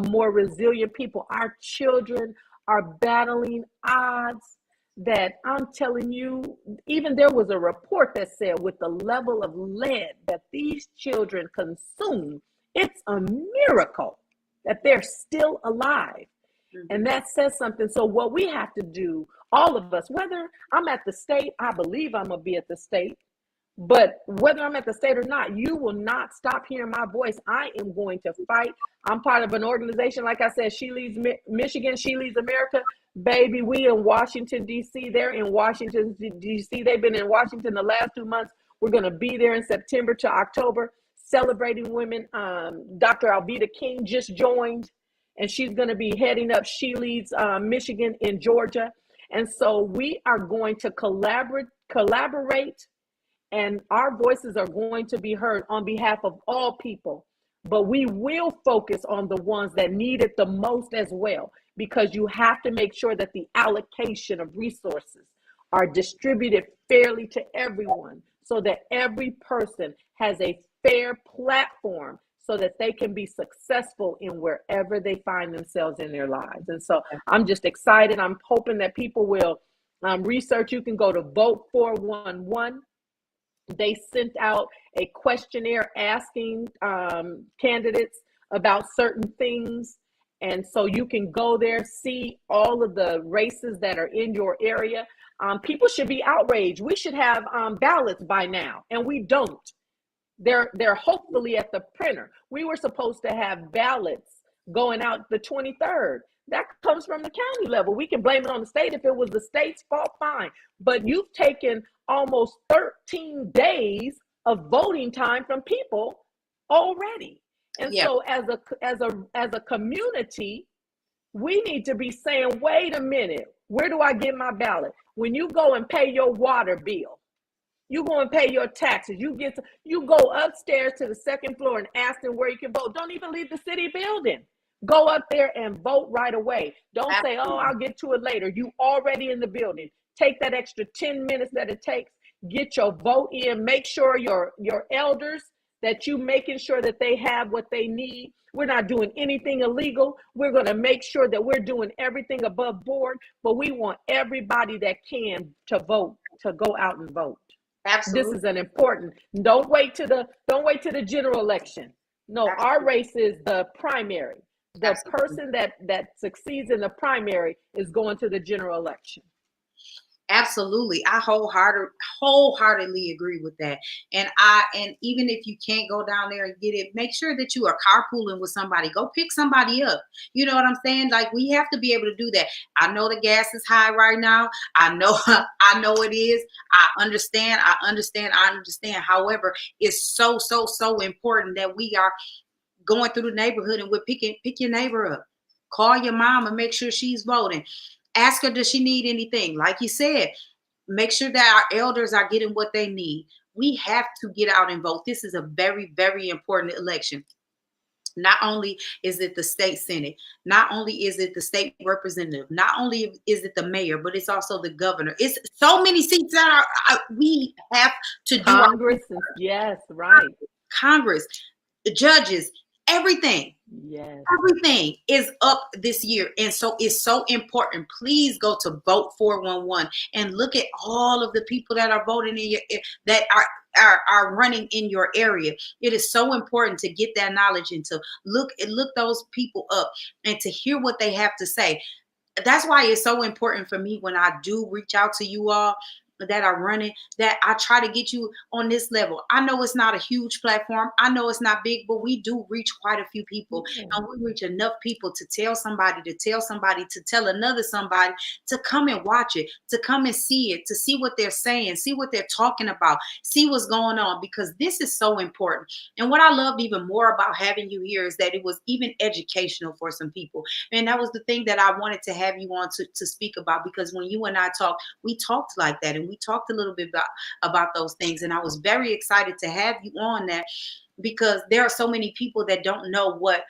more resilient people. Our children are battling odds that I'm telling you, even there was a report that said with the level of lead that these children consume, it's a miracle that they're still alive. And that says something. So what we have to do, all of us, whether I'm at the state, I believe I'm going to be at the state, but whether I'm at the state or not, you will not stop hearing my voice. I am going to fight. I'm part of an organization, like I said, She Leads Michigan, She Leads America. Baby, we in Washington, D.C. They're in Washington, D.C. They've been in Washington the last 2 months. We're going to be there in September to October, celebrating women. Dr. Alveda King just joined, and she's going to be heading up She Leads Michigan in Georgia. And so we are going to collaborate, and our voices are going to be heard on behalf of all people. But we will focus on the ones that need it the most as well, because you have to make sure that the allocation of resources are distributed fairly to everyone so that every person has a fair platform so that they can be successful in wherever they find themselves in their lives. And so I'm just excited. I'm hoping that people will research. You can go to Vote 411. They sent out a questionnaire asking candidates about certain things. And so you can go there, see all of the races that are in your area. People should be outraged. We should have ballots by now, and we don't. They're hopefully at the printer. We were supposed to have ballots going out the 23rd. That comes from the county level. We can blame it on the state. If it was the state's fault, fine. But you've taken almost 13 days of voting time from people already. And so as a community, we need to be saying, wait a minute, where do I get my ballot? When you go and pay your water bill, you go and pay your taxes, you go upstairs to the second floor and ask them where you can vote. Don't even leave the city building. Go up there and vote right away. Don't say, oh, I'll get to it later. You already in the building. Take that extra 10 minutes that it takes. Get your vote in. Make sure your elders, that you making sure that they have what they need. We're not doing anything illegal. We're going to make sure that we're doing everything above board, but we want everybody that can to vote to go out and vote. This Absolutely. is an important. Don't wait to the general election. No, our Absolutely. race is the primary. The Absolutely. person that succeeds in the primary is going to the general election. Absolutely. I wholeheartedly agree with that. And even if you can't go down there and get it, make sure that you are carpooling with somebody. Go pick somebody up. You know what I'm saying? Like, we have to be able to do that. I know the gas is high right now. I know I know it is. I understand. I understand. I understand. However, it's so important that we are going through the neighborhood and pick your neighbor up. Call your mom and make sure she's voting. Ask her, does she need anything? Like you said, make sure that our elders are getting what they need. We have to get out and vote. This is a very, very important election. Not only is it the state senate, not only is it the state representative, not only is it the mayor, but it's also the governor. It's so many seats that we have to do our Congress, yes, right. Congress, the judges, everything. Yes. Everything is up this year. And so it's so important. Please go to Vote 411 and look at all of the people that are voting in your that are running in your area. It is so important to get that knowledge and to look those people up and to hear what they have to say. That's why it's so important for me when I do reach out to you all that are running, that I try to get you on this level. I know it's not a huge platform. I know it's not big, but we do reach quite a few people. Yeah. And we reach enough people to tell somebody, to tell another somebody to come and watch it, to come and see it, to see what they're saying, see what they're talking about, see what's going on, because this is so important. And what I loved even more about having you here is that it was even educational for some people. And that was the thing that I wanted to have you on to speak about, because when you and I talked, we talked like that, and we talked a little bit about those things. And I was very excited to have you on that, because there are so many people that don't know what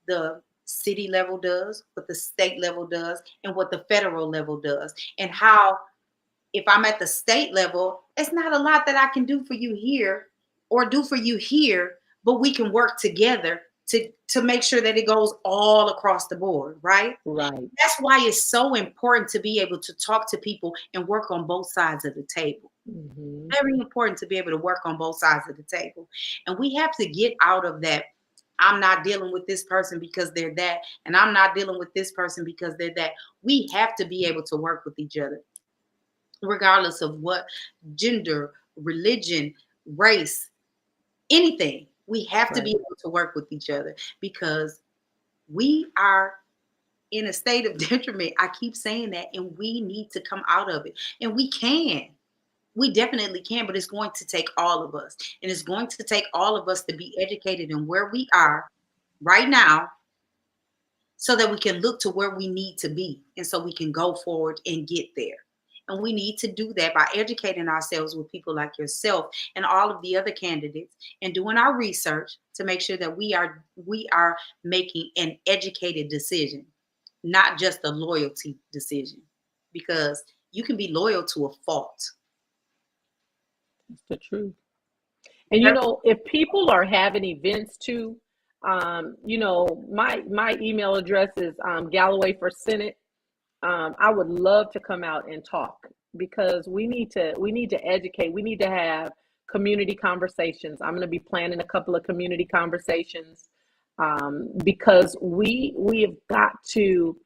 the city level does, what the state level does, and what the federal level does, and how if I'm at the state level, it's not a lot that I can do for you here or do for you here, but we can work together to make sure that it goes all across the board, right? Right. That's why it's so important to be able to talk to people and work on both sides of the table. Mm-hmm. Very important to be able to work on both sides of the table. And we have to get out of that. I'm not dealing with this person because they're that, and I'm not dealing with this person because they're that. We have to be able to work with each other, regardless of what gender, religion, race, anything. We have to be Right. able to work with each other, because we are in a state of detriment. I keep saying that, and we need to come out of it. And we can. We definitely can, but it's going to take all of us. And it's going to take all of us to be educated in where we are right now, so that we can look to where we need to be, and so we can go forward and get there. And we need to do that by educating ourselves with people like yourself and all of the other candidates, and doing our research to make sure that we are making an educated decision, not just a loyalty decision, because you can be loyal to a fault. That's the truth. And if people are having events too, my email address is Galloway for Senate. I would love to come out and talk, because we need to educate. We need to have community conversations. I'm going to be planning a couple of community conversations, because we have got to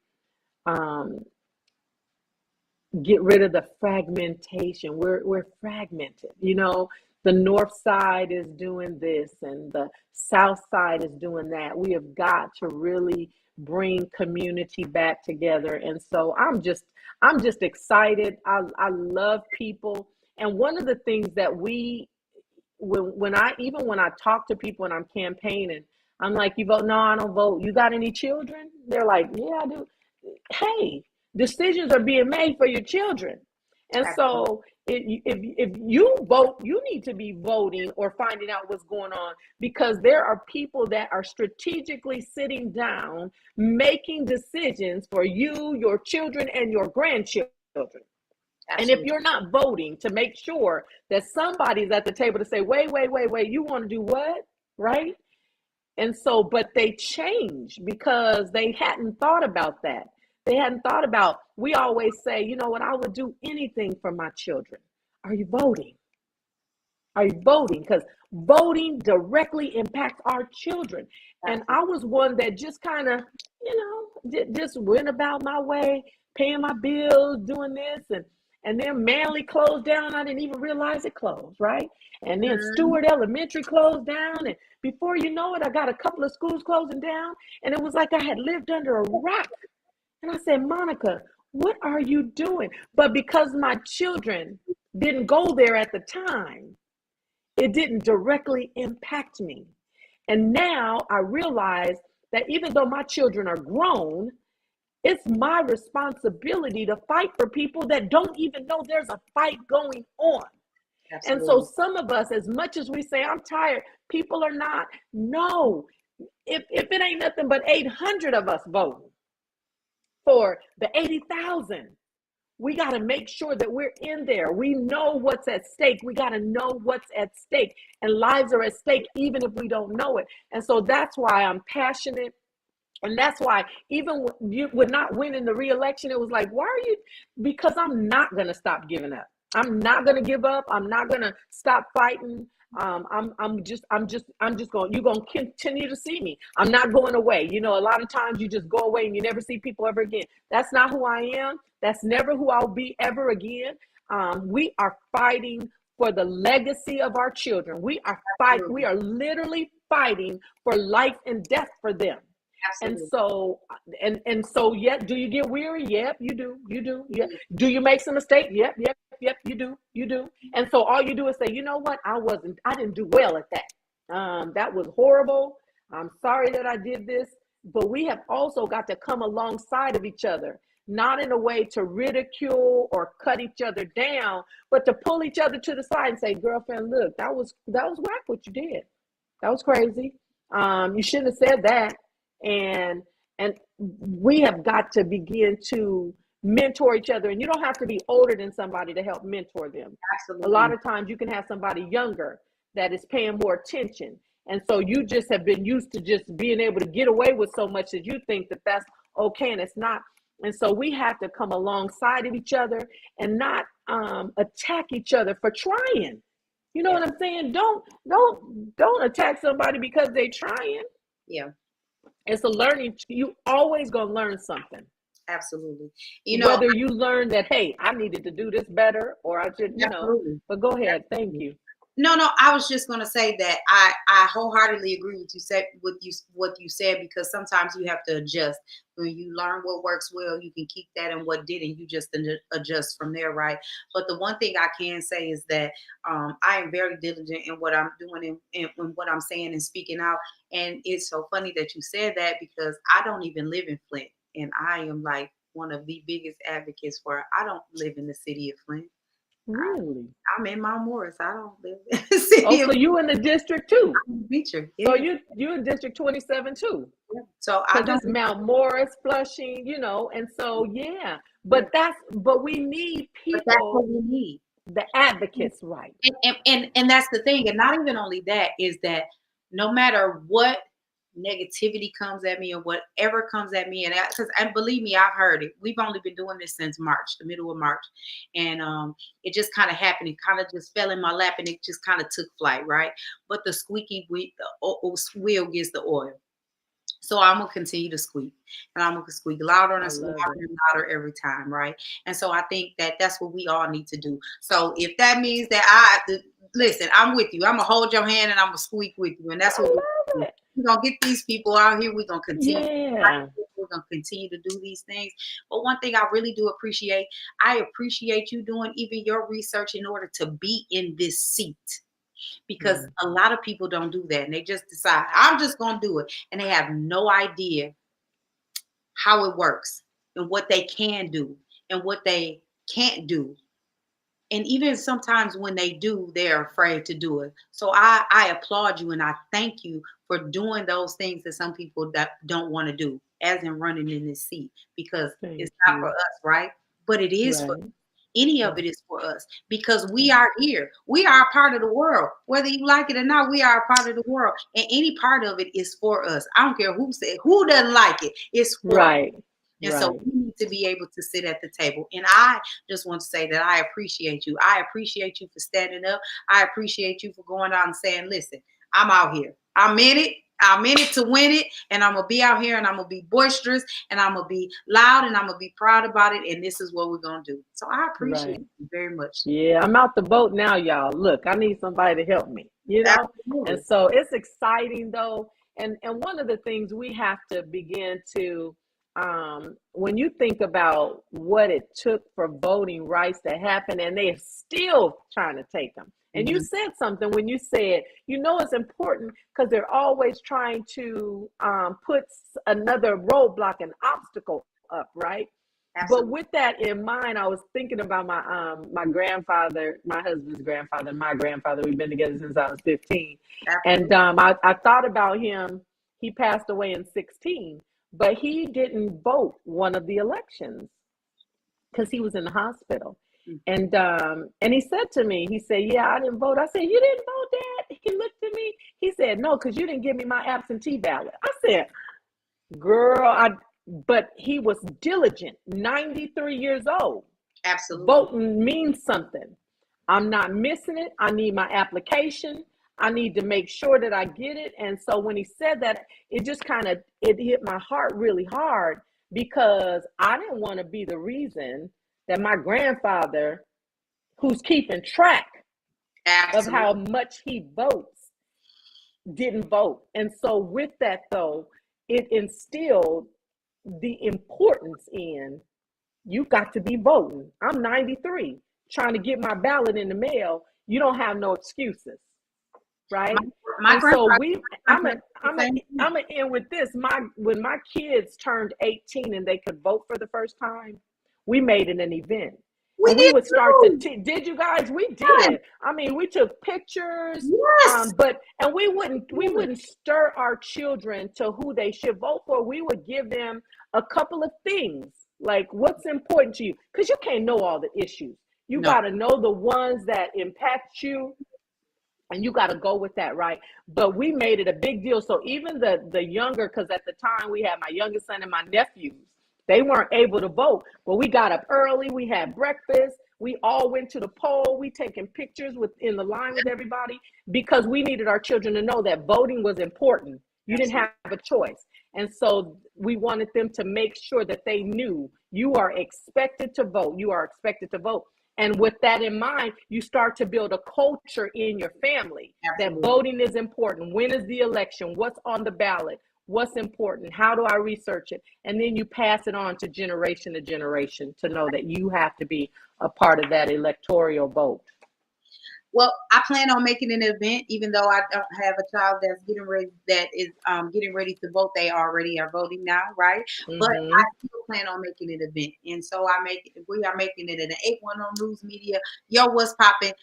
get rid of the fragmentation. We're fragmented. The north side is doing this and the south side is doing that. We have got to really bring community back together. And so I'm just excited. I love people. And one of the things that when I talk to people and I'm campaigning, I'm like, you vote? No, I don't vote. You got any children? They're like, yeah, I do. Hey, decisions are being made for your children. And so if you vote, you need to be voting or finding out what's going on, because there are people that are strategically sitting down, making decisions for you, your children, and your grandchildren. And if you're not voting to make sure that somebody's at the table to say, wait, you want to do what? Right? And so, but they change because they hadn't thought about that. They hadn't thought about, we always say, you know what, I would do anything for my children. Are you voting? Are you voting? Because voting directly impacts our children. And I was one that just kind of, just went about my way, paying my bills, doing this, and then Manly closed down. I didn't even realize it closed, right? And then Stewart Elementary closed down, and before you know it, I got a couple of schools closing down, and it was like I had lived under a rock. And I said, Monica, what are you doing? But because my children didn't go there at the time, it didn't directly impact me. And now I realize that even though my children are grown, it's my responsibility to fight for people that don't even know there's a fight going on. Absolutely. And so some of us, as much as we say, I'm tired, people are not. No, if it ain't nothing but 800 of us voting for the 80,000, we got to make sure that we're in there. We know what's at stake. We got to know what's at stake, and lives are at stake even if we don't know it. And so that's why I'm passionate. And that's why even you would not win in the re-election, it was like, why are you? Because I'm not going to stop giving up. I'm not going to give up. I'm not going to stop fighting. I'm just going, you're going to continue to see me. I'm not going away. A lot of times you just go away and you never see people ever again. That's not who I am. That's never who I'll be ever again. We are fighting for the legacy of our children. We are fighting. We are literally fighting for life and death for them. Absolutely. And so, yet, do you get weary? Yep, you do. Yeah. Do you make some mistakes? Yep, you do. And so all you do is say, you know what? I didn't do well at that. That was horrible. I'm sorry that I did this. But we have also got to come alongside of each other, not in a way to ridicule or cut each other down, but to pull each other to the side and say, girlfriend, look, that was whack what you did. That was crazy. You shouldn't have said that. And we have got to begin to mentor each other. And you don't have to be older than somebody to help mentor them. Absolutely. A lot of times you can have somebody younger that is paying more attention. And so you just have been used to just being able to get away with so much that you think that that's okay, and it's not. And so we have to come alongside of each other and not attack each other for trying. You know what I'm saying? Don't attack somebody because they're trying. Yeah. It's a learning. You always gonna learn something. Absolutely. Whether you learn that, hey, I needed to do this better, or I should, but go ahead. Thank you. No, I was just going to say that I wholeheartedly agree with what you said, because sometimes you have to adjust. When you learn what works well, you can keep that, and what didn't, you just adjust from there, right? But the one thing I can say is that I am very diligent in what I'm doing and what I'm saying and speaking out. And it's so funny that you said that, because I don't even live in Flint, and I am like one of the biggest advocates for. I don't live in the city of Flint. Really? I'm in Mount Morris. I don't live in the city. Oh, so you in the district too? I'm Beecher. Yeah. So you in District 27 too? Yeah. So I just Mount Morris, Flushing, and so yeah. But we need people. But that's what we need. The advocates, right? And that's the thing. And not even only that, is that no matter what negativity comes at me or whatever comes at me, and believe me, I've heard it. We've only been doing this since March, the middle of March, and it just kind of happened. It kind of just fell in my lap, and it just kind of took flight, right? But the squeaky wheel gets the oil. So I'm gonna continue to squeak, and I'm gonna squeak louder and louder every time, right? And so I think that that's what we all need to do. So if that means that listen, I'm with you. I'm gonna hold your hand and I'm gonna squeak with you, and that's what we're gonna get these people out here. We're gonna continue. Yeah. We're gonna continue to do these things. But one thing I really do appreciate, I appreciate you doing even your research in order to be in this seat. Because a lot of people don't do that, and they just decide, I'm just going to do it. And they have no idea how it works and what they can do and what they can't do. And even sometimes when they do, they're afraid to do it. So I applaud you, and I thank you for doing those things that some people that don't want to do, as in running in this seat, because it's not for us, right? But it is for any of it is for us, because we are here. We are a part of the world. Whether you like it or not, we are a part of the world. And any part of it is for us. I don't care who doesn't like it. It's for us. And so Right. we need to be able to sit at the table. And I just want to say that I appreciate you. I appreciate you for standing up. I appreciate you for going out and saying, listen, I'm out here. I'm in it. I'm in it to win it. And I'm going to be out here and I'm going to be boisterous and I'm going to be loud and I'm going to be proud about it. And this is what we're going to do. So I appreciate Right. you very much. Yeah, I'm out the boat now, y'all. Look, I need somebody to help me, you know? Absolutely. And so it's exciting though. And one of the things we have to begin to when you think about what it took for voting rights to happen, and they're still trying to take them. And you said something when you said, you know, it's important because they're always trying to put another roadblock, an obstacle up, right? Absolutely. But with that in mind, I was thinking about my grandfather, my husband's grandfather, my grandfather. We've been together since I was 15. Absolutely. And I thought about him. He passed away in 16, but he didn't vote one of the elections because he was in the hospital. And he said to me, he said, yeah, I didn't vote. I said, you didn't vote, Dad? He looked at me. He said, no, because you didn't give me my absentee ballot. I said, girl, but he was diligent, 93 years old. Absolutely. Voting means something. I'm not missing it. I need my application. I need to make sure that I get it. And so when he said that, it just it hit my heart really hard because I didn't want to be the reason that my grandfather, who's keeping track of how much he votes, didn't vote. And so with that though, it instilled the importance in you got to be voting. I'm 93, trying to get my ballot in the mail. You don't have no excuses, right? My and so I'm grandfather- gonna end with this. When my kids turned 18 and they could vote for the first time, we made it an event. We would start too. did you guys? We Yes. did. I mean, we took pictures, Yes. and we wouldn't stir our children to who they should vote for. We would give them a couple of things, like what's important to you, because you can't know all the issues. You got to know the ones that impact you, and you got to go with that, right? But we made it a big deal. So even the younger, because at the time we had my youngest son and my nephews, they weren't able to vote, but we got up early. We had breakfast. We all went to the poll. We taking pictures in the line with everybody because we needed our children to know that voting was important. You didn't have a choice. And so we wanted them to make sure that they knew you are expected to vote. You are expected to vote. And with that in mind, you start to build a culture in your family that voting is important. When is the election? What's on the ballot? What's important? How do I research it? And then you pass it on to generation to know that you have to be a part of that electoral vote. Well, I plan on making an event, even though I don't have a child that's getting ready to vote. They already are voting now, right? But I still plan on making an event, and so we are making it an 810 News Media Yo What's Poppin'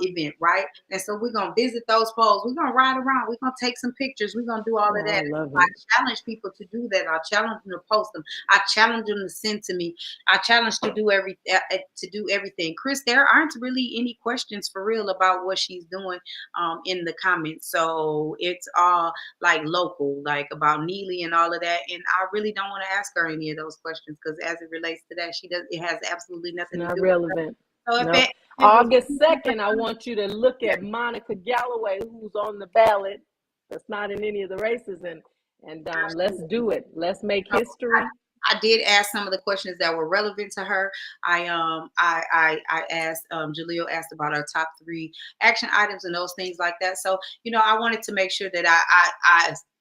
event, right? And so we're gonna visit those polls. We're gonna ride around. We're gonna take some pictures. We're gonna do all of that. I challenge people to do that. I challenge them to post them. I challenge them to send to me. I challenge to do everything. Chris, there aren't really any questions for real about what she's doing in the comments, so it's all like local, like about Neely and all of that, and I really don't want to ask her any of those questions because as it relates to that, it has absolutely nothing to do relevant. with her. So August 2nd, I want you to look at Monica Galloway, who's on the ballot that's not in any of the races, and let's do it. Let's make history. I did ask some of the questions that were relevant to her. I asked Jaleel asked about our top 3 action items and those things like that. So I wanted to make sure that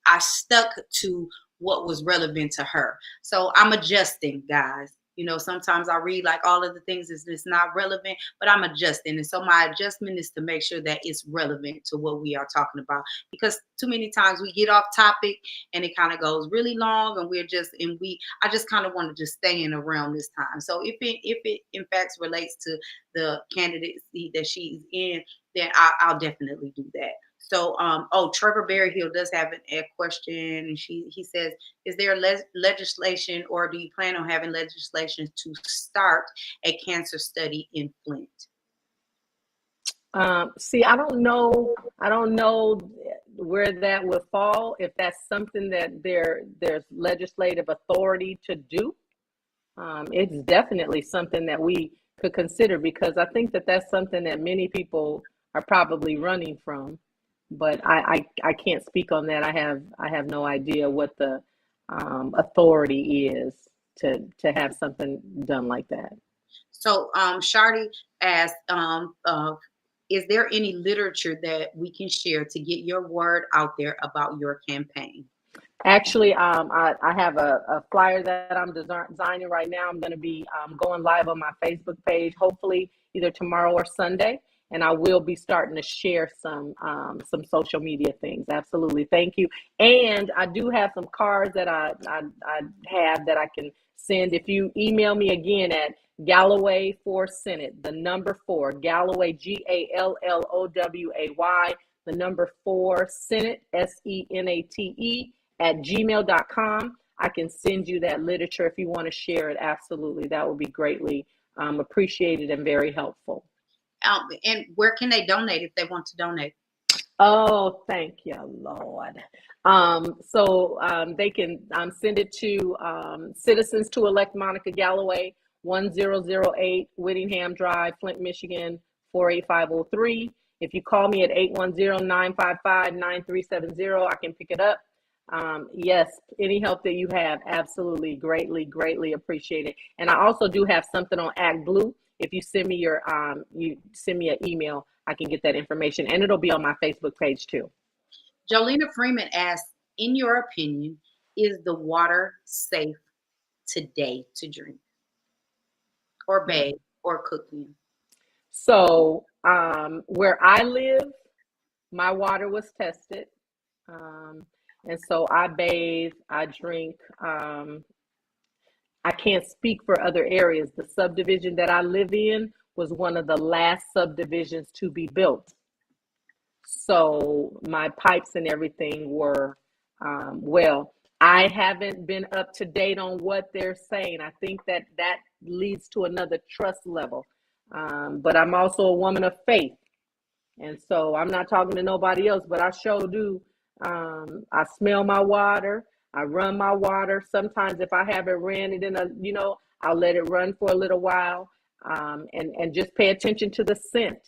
I stuck to what was relevant to her. So I'm adjusting, guys. Sometimes I read like all of the things is not relevant, but I'm adjusting. And so my adjustment is to make sure that it's relevant to what we are talking about, because too many times we get off topic and it kind of goes really long and I just kind of want to just stay in the realm this time. So if it in fact relates to the candidacy that she's in, then I'll definitely do that. So, Trevor Berryhill does have a question, and he says, is there legislation, or do you plan on having legislation to start a cancer study in Flint? See, I don't know where that would fall, if that's something that there's legislative authority to do. It's definitely something that we could consider because I think that that's something that many people are probably running from. But I can't speak on that. I have no idea what the authority is to have something done like that. So, Shardy asked, is there any literature that we can share to get your word out there about your campaign? Actually, I have a flyer that I'm designing right now. I'm going to be going live on my Facebook page, hopefully either tomorrow or Sunday, and I will be starting to share some social media things. Absolutely, thank you. And I do have some cards that I have that I can send if you email me again at Galloway for Senate, the number four Galloway GALLOWAY, the number four Senate SENATE at gmail.com. I can send you that literature if you want to share it. Absolutely. That would be greatly appreciated and very helpful. And where can they donate if they want to donate? Oh, thank you, Lord. They can send it to Citizens to Elect Monica Galloway, 1008 Whittingham Drive, Flint, Michigan, 48503. If you call me at 810-955-9370, I can pick it up. Yes, any help that you have, absolutely, greatly appreciated. And I also do have something on Act Blue. If you send me an email, I can get that information, and it'll be on my Facebook page too. Jolena Freeman asks, in your opinion, is the water safe today to drink or bathe or cook in? So, where I live, my water was tested. And so I bathe, I drink. I can't speak for other areas. The subdivision that I live in was one of the last subdivisions to be built. So my pipes and everything were well. I haven't been up to date on what they're saying. I think that that leads to another trust level. But I'm also a woman of faith. And so I'm not talking to nobody else, but I sure do. I smell my water. I run my water. Sometimes if I haven't ran it I'll let it run for a little while, and just pay attention to the scent.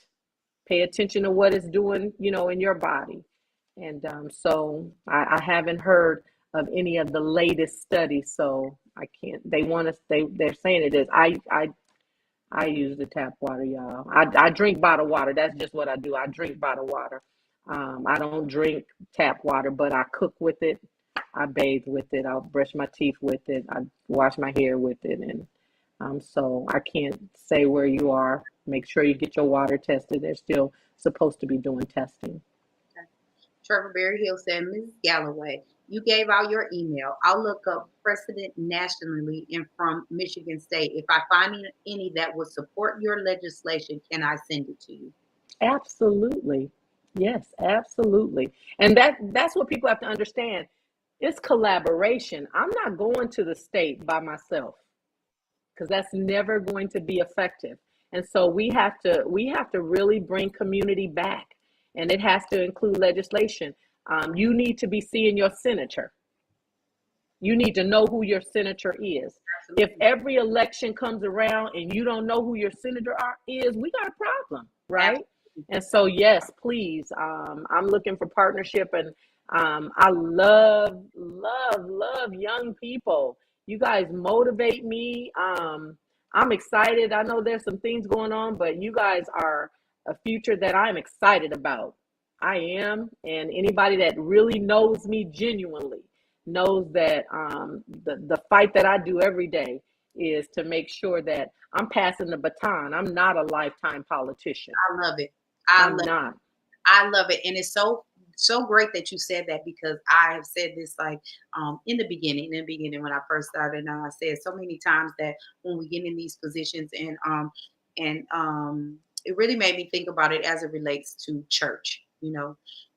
Pay attention to what it's doing, in your body. And so I haven't heard of any of the latest studies. So I can't. They're saying it is. I use the tap water, y'all. I drink bottled water. That's just what I do. I drink bottled water. I don't drink tap water, but I cook with it. I bathe with it. I'll brush my teeth with it. I wash my hair with it. And so I can't say where you are. Make sure you get your water tested. They're still supposed to be doing testing. Okay. Trevor Berry Hill said, Mrs. Galloway, you gave out your email. I'll look up precedent nationally and from Michigan State. If I find any that would support your legislation, can I send it to you? Absolutely. Yes, absolutely. And that's what people have to understand. It's collaboration. I'm not going to the state by myself because that's never going to be effective. And so we have to really bring community back, and it has to include legislation. You need to be seeing your senator. You need to know who your senator is. If Absolutely. every election comes around and you don't know who your is, we got a problem, right? Absolutely. And so, yes, please. I'm looking for partnership, and I love young people. You guys motivate me. I'm excited. I know there's some things going on, but you guys are a future that I'm excited about. I am, and anybody that really knows me genuinely knows that the fight that I do every day is to make sure that I'm passing the baton. I'm not a lifetime politician. I love it. I I'm love it. not. I love it. And it's so great that you said that because I have said this like in the beginning when I first started, and I said so many times that when we get in these positions and it really made me think about it as it relates to church,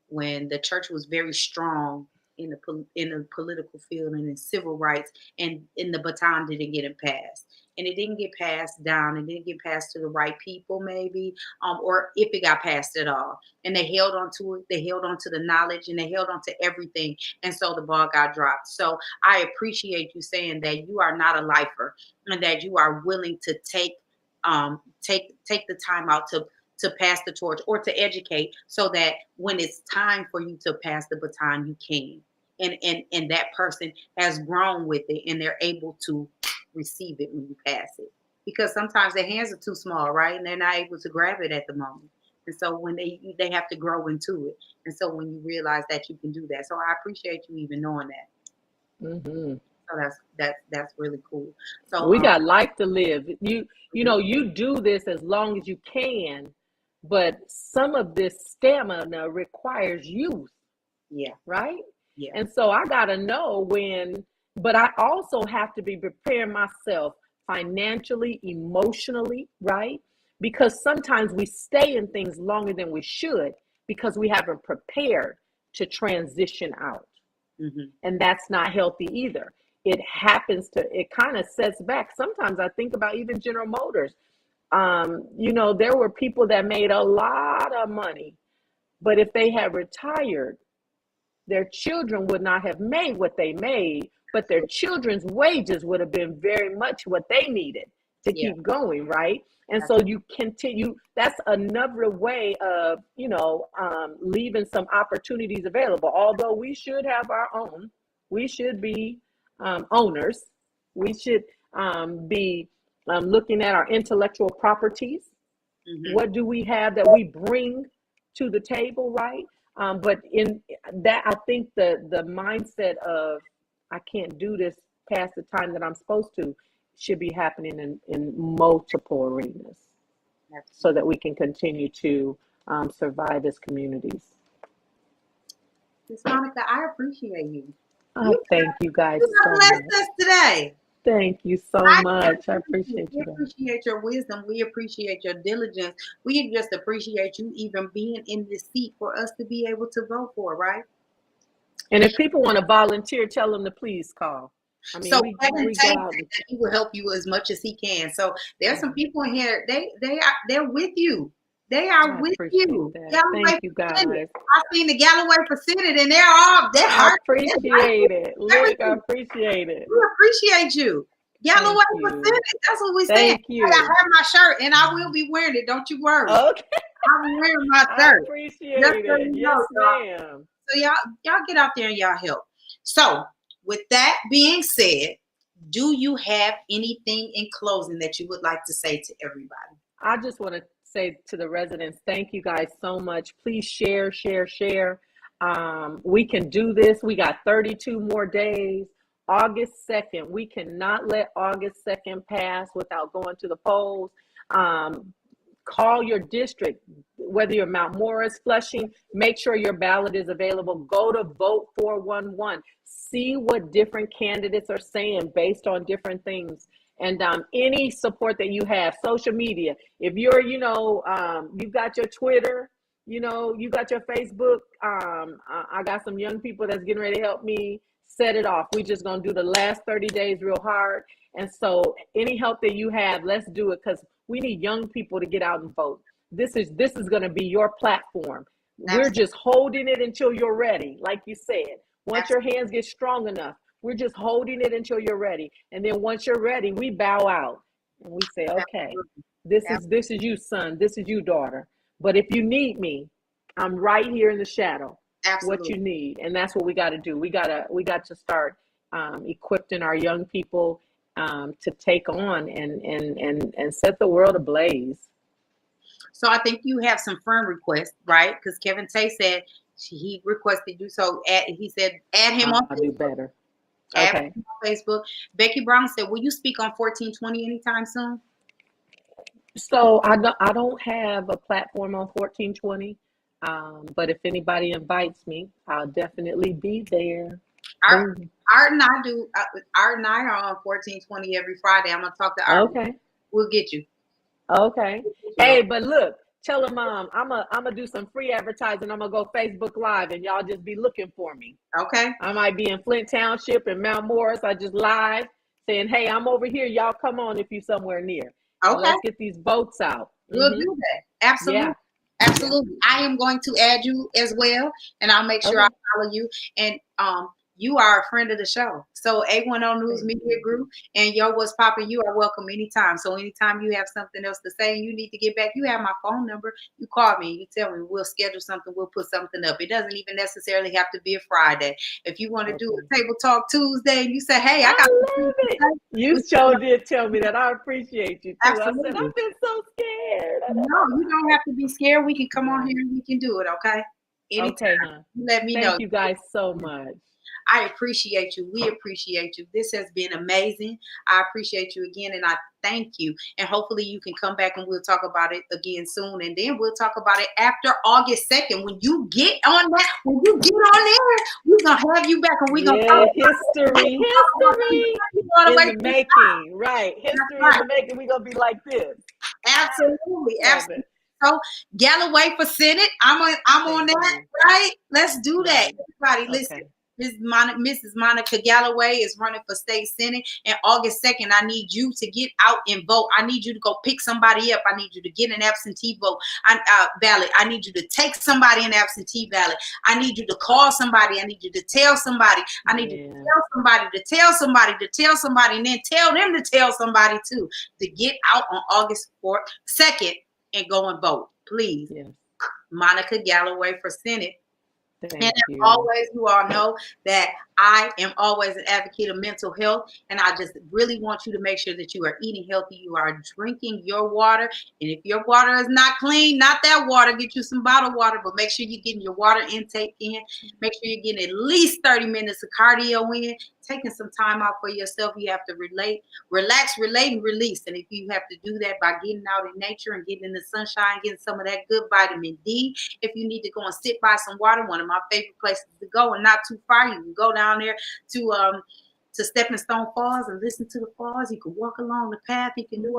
when the church was very strong in the political field and in civil rights, and in the baton didn't get it passed, and it didn't get passed down, and didn't get passed to the right people, maybe, or if it got passed at all, and they held on to it, they held on to the knowledge, and they held on to everything, and so the ball got dropped. So I appreciate you saying that you are not a lifer, and that you are willing to take the time out to pass the torch or to educate, so that when it's time for you to pass the baton, you can. And that person has grown with it, and they're able to receive it when you pass it. Because sometimes their hands are too small, right? And they're not able to grab it at the moment. And so when they have to grow into it. And so when you realize that you can do that. So I appreciate you even knowing that. Mm-hmm. So that's really cool. So We got life to live. You do this as long as you can, but some of this stamina requires youth, yeah, right? yeah. And so I gotta know when, but I also have to be preparing myself financially, emotionally, right? Because sometimes we stay in things longer than we should because we haven't prepared to transition out. Mm-hmm. And that's not healthy either. It kind of sets back. Sometimes I think about even General Motors. There were people that made a lot of money, but if they had retired, their children would not have made what they made, but their children's wages would have been very much what they needed to keep going, right? And so you continue. That's another way of, leaving some opportunities available. Although we should have our own, we should be owners. We should be looking at our intellectual properties. Mm-hmm. What do we have that we bring to the table, right? But in that, I think the mindset of I can't do this past the time that I'm supposed to should be happening in multiple arenas, so that we can continue to survive as communities. Miss Monica, I appreciate you. Thank you guys you so blessed much. us today. Thank you so much. I appreciate you. We appreciate your wisdom. We appreciate your diligence. We just appreciate you even being in this seat for us to be able to vote for, right? And if people want to volunteer, tell them to please call. I mean, so Kevin said that he will help you as much as he can. So there's some people in here. They're with you. They are with you. Thank you, guys. I seen the Galloway Pacific, and I appreciate it. Look, I appreciate it. We appreciate you. Galloway Pacific. That's what we said. I have my shirt, and I will be wearing it. Don't you worry. Okay. I'm wearing my shirt. I appreciate it. Yes, ma'am. So y'all get out there and y'all help. So with that being said, do you have anything in closing that you would like to say to everybody? I just want to say to the residents, thank you guys so much. Please share. We can do this. We got 32 more days. August 2nd. We cannot let August 2nd pass without going to the polls. Call your district, whether you're Mount Morris, Flushing, make sure your ballot is available. Go to Vote 411. See what different candidates are saying based on different things. And any support that you have, social media. If you're, you've got your Twitter, you got your Facebook. I got some young people that's getting ready to help me set it off. We just going to do the last 30 days real hard. And so any help that you have, let's do it, because we need young people to get out and vote. This is going to be your platform. We're just holding it until you're ready. Like you said, once your hands get strong enough, we're just holding it until you're ready. And then once you're ready, we bow out and we say, okay, this is you, son. This is you, daughter. But if you need me, I'm right here in the shadow. Absolutely. What you need. And that's what we got to do. We got to start equipping our young people to take on and set the world ablaze. So I think you have some friend requests, right? Because Kevin Tay said he requested you. So he said add him on Facebook. I'll do better. Add him on Facebook. Becky Brown said, will you speak on 1420 anytime soon? So I don't have a platform on 1420. But if anybody invites me, I'll definitely be there. Art and I do. Art and I are on 1420 every Friday. I'm gonna talk to Art. Okay. We'll get you. Okay. Hey, but look, Tell them I'm gonna do some free advertising. I'm gonna go Facebook Live, and y'all just be looking for me. Okay. I might be in Flint Township and Mount Morris. I just live saying, "Hey, I'm over here. Y'all come on if you somewhere near. And Okay. let's get these boats out." We'll do that. Absolutely. Yeah. Absolutely. I am going to add you as well, and I'll make sure I follow you. And you are a friend of the show. So A10 News Media Group and Yo What's Poppin', you are welcome anytime. So anytime you have something else to say and you need to get back, you have my phone number. You call me, you tell me, we'll schedule something, we'll put something up. It doesn't even necessarily have to be a Friday. If you want to do a Table Talk Tuesday and you say, hey, I love it. You sure did tell me that. I appreciate you too. Absolutely. I said, I've been so scared. No, you don't have to be scared. We can come on here and we can do it, okay? Anytime. Okay, huh? Let me know. Thank you guys so much. I appreciate you. We appreciate you. This has been amazing. I appreciate you again, and I thank you. And hopefully you can come back and we'll talk about it again soon. And then we'll talk about it after August 2nd. When you get on that, when you get on there, we're going to have you back and we're going to talk history in the making. Right. History in the making. We're going to be like this. Absolutely. Absolutely. So Galloway for Senate. I'm on that, right? Let's do that. Everybody, listen. Mrs. Monica Galloway is running for state senate, and August 2nd, I need you to get out and vote. I need you to go pick somebody up. I need you to get an absentee vote ballot. I need you to take somebody an absentee ballot. I need you to call somebody. I need you to tell somebody. I need you to tell somebody to tell somebody to tell somebody, and then tell them to tell somebody too, to get out on August 2nd and go and vote, please. Monica Galloway for Senate. And as always, you all know that I am always an advocate of mental health, and I just really want you to make sure that you are eating healthy, you are drinking your water, and if your water is not clean, not that water, get you some bottled water, but make sure you're getting your water intake in. Make sure you're getting at least 30 minutes of cardio in, taking some time out for yourself. You have to relax, relate, and release. And if you have to do that by getting out in nature and getting in the sunshine, getting some of that good vitamin D. If you need to go and sit by some water, one of my favorite places to go, and not too far, you can go down there to Stepping Stone Falls and listen to the falls. You can walk along the path. You can do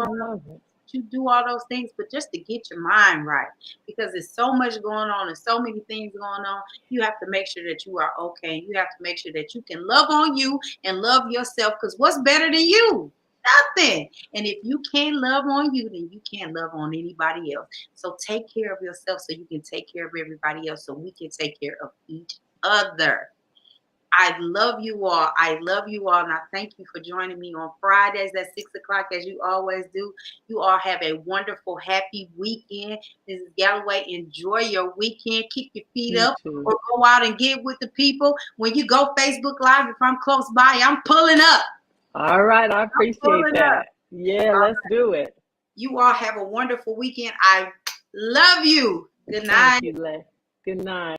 all those things, but just to get your mind right, because there's so much going on and so many things going on. You have to make sure that you are okay. You have to make sure that you can love on you and love yourself, because what's better than you? Nothing. And if you can't love on you, then you can't love on anybody else. So take care of yourself so you can take care of everybody else, so we can take care of each other. I love you all. I love you all. And I thank you for joining me on Fridays at 6 o'clock, as you always do. You all have a wonderful, happy weekend. Mrs. Galloway, enjoy your weekend. Keep your feet up or go out and get with the people. When you go Facebook Live, if I'm close by, I'm pulling up. All right. I appreciate that. Yeah, let's do it. You all have a wonderful weekend. I love you. Good night. Thank you, Good night.